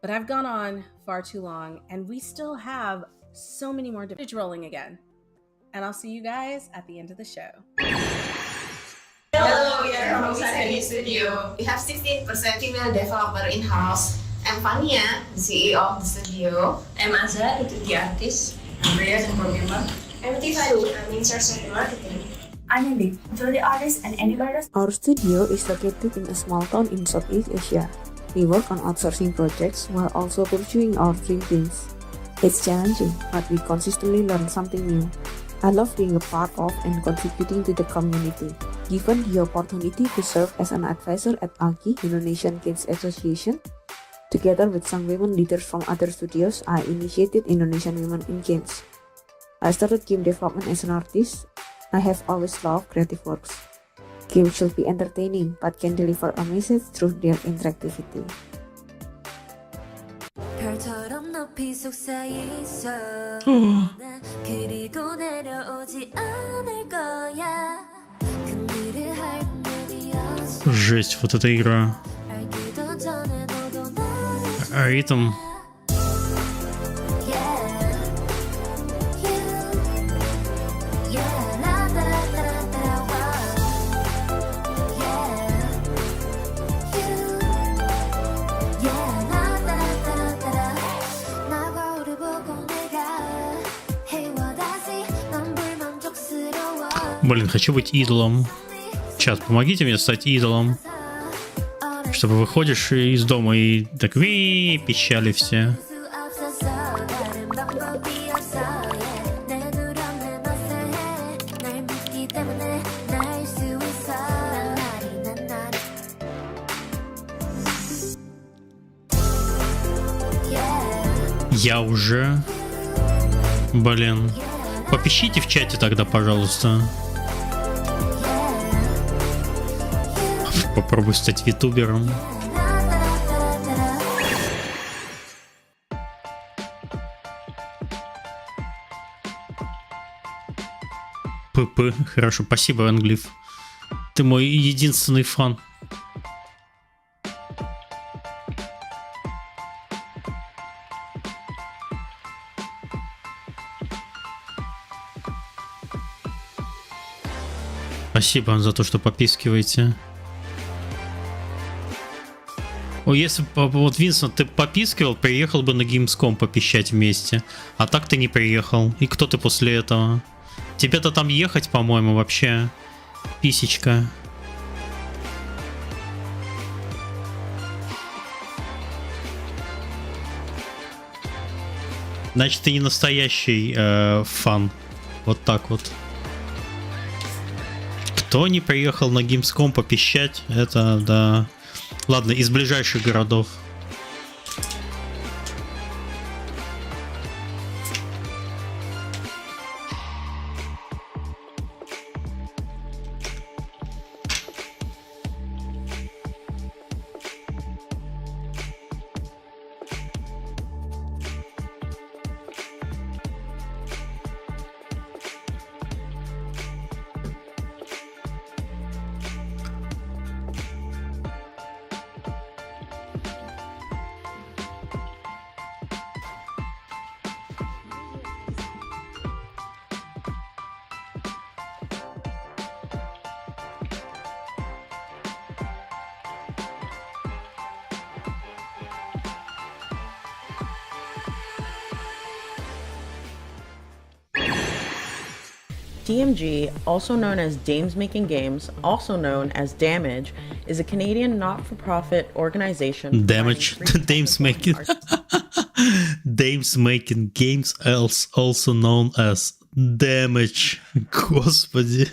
But I've gone on far too long, and we still have so many more rolling again. And I'll see you guys at the end of the show. Hello, we are from AMD Studio. We have 16% female developer in-house. I'm Fania, the CEO of the studio. I'm Azza, the artist. I'm Rhea, the programmer. I'm Tifaru, I'm in charge of the marketing. I'm Indi, the artist and animator. Our studio is located in a small town in Southeast Asia. We work on outsourcing projects while also pursuing our dream things. It's challenging, but we consistently learn something new. I love being a part of and contributing to the community. Given the opportunity to serve as an advisor at AGI, Indonesian Games Association, together with some women leaders from other studios, I initiated Indonesian Women in Games. I started game development as an artist. I have always loved creative works. Games should be entertaining, but can deliver a message through their interactivity. Жесть, вот эта игра. Ритм. Блин, хочу быть идолом. Чат, помогите мне стать идолом. Чтобы выходишь из дома и так пищали все. Я уже... Блин. Попищите в чате тогда, пожалуйста. Попробуй стать витубером. ПП. Хорошо, спасибо, Англиф. Ты мой единственный фан. Спасибо за то, что попискиваете. О, если бы вот, Винсент, ты попискивал, приехал бы на Gamescom попищать вместе. А так ты не приехал. И кто ты после этого? Тебе-то там ехать, по-моему, вообще. Писечка. Значит, ты не настоящий фан. Вот так вот. Кто не приехал на Gamescom попищать, это да. Ладно, из ближайших городов. DMG, also known as Dames Making Games, also known as Damage, is a Canadian not-for-profit organization. Damage, Dames Making, Dames Making Games, also known as Damage. Господи.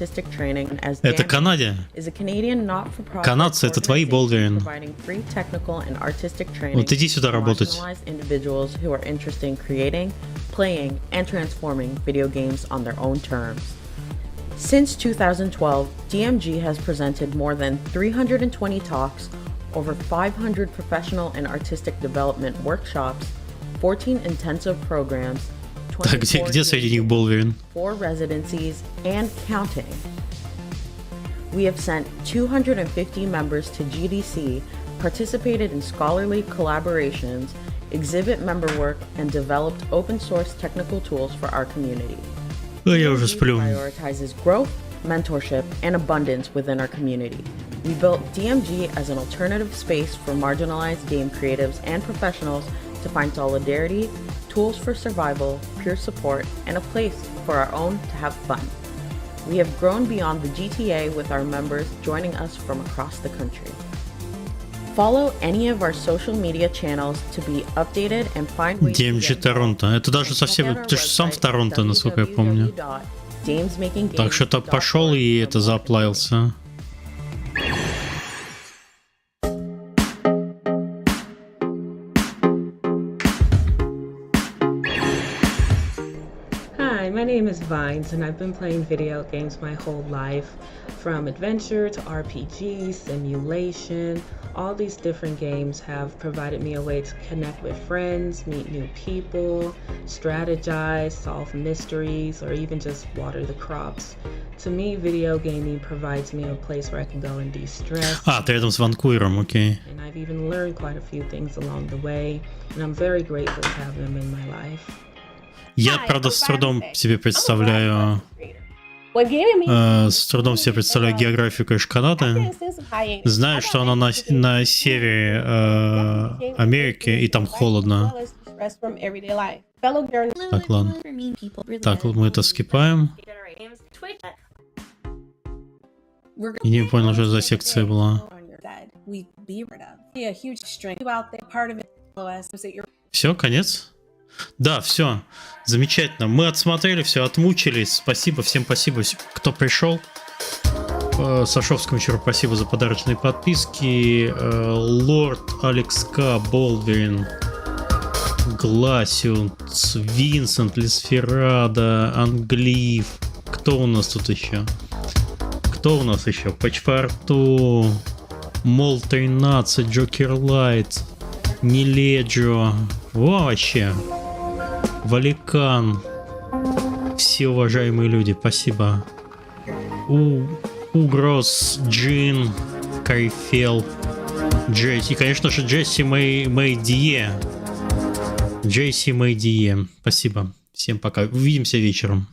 artistic training as Это Канаде. is a Canadian not-for-profit Канадцы, это твои, Болдвин. providing free technical and artistic training Вот иди сюда to работать. marginalized individuals who are interested in creating, playing, and transforming video games on their own terms. Since 2012, DMG has presented more than 320 talks, over 500 professional and artistic development workshops, 14 intensive programs, Так, где среди них Болдвин? 4 residencies, and counting. We have sent 250 members to GDC, participated in scholarly collaborations, exhibit member work, and developed open source technical tools for our community. Я уже сплю. Prioritizes growth, mentorship, and abundance within our community. We built DMG as an alternative space for marginalized game creatives and professionals to find solidarity, tools for survival, peer support, and a place for our own to have fun. We have grown beyond the GTA with our members joining us from across the country. Follow any of our social media channels to be updated and find ways DMG Торонто. Это даже совсем... Ты же сам в Торонто, насколько я помню. Так что так пошел и это заплавился. Hi, my name is Vines, and I've been playing video games my whole life. From adventure to RPG, simulation, all these different games have provided me a way to connect with friends, meet new people, strategize, solve mysteries, or even just water the crops. To me, video gaming provides me a place where I can go and de-stress. Ты рядом с Ванкувером, окей. And I've even learned quite a few things along the way, and I'm very grateful to have them in my life. Я, правда, с трудом себе представляю... С трудом себе представляю географию, конечно, Канады. Знаю, что она на севере Америки, и там холодно. Так, ладно. Так, мы это скипаем. И не понял, что за секция была. Все, конец? Да, все. Замечательно. Мы отсмотрели все, отмучились. Спасибо, всем спасибо, кто пришел. Сашовскому вечеру спасибо за подарочные подписки. Лорд, Алекс К, Болдвин, Гласиус, Винсент, Лисферада, Англиф. Кто у нас тут еще? Кто у нас еще? Пачпарту, Мол 13, Джокер Лайт, Ниледжо. Во, вообще. Валикан. Все уважаемые люди, спасибо. Угроз, Джин, Кайфел, Джесси. И, конечно же, Джесси Мэйдие. Спасибо. Всем пока. Увидимся вечером.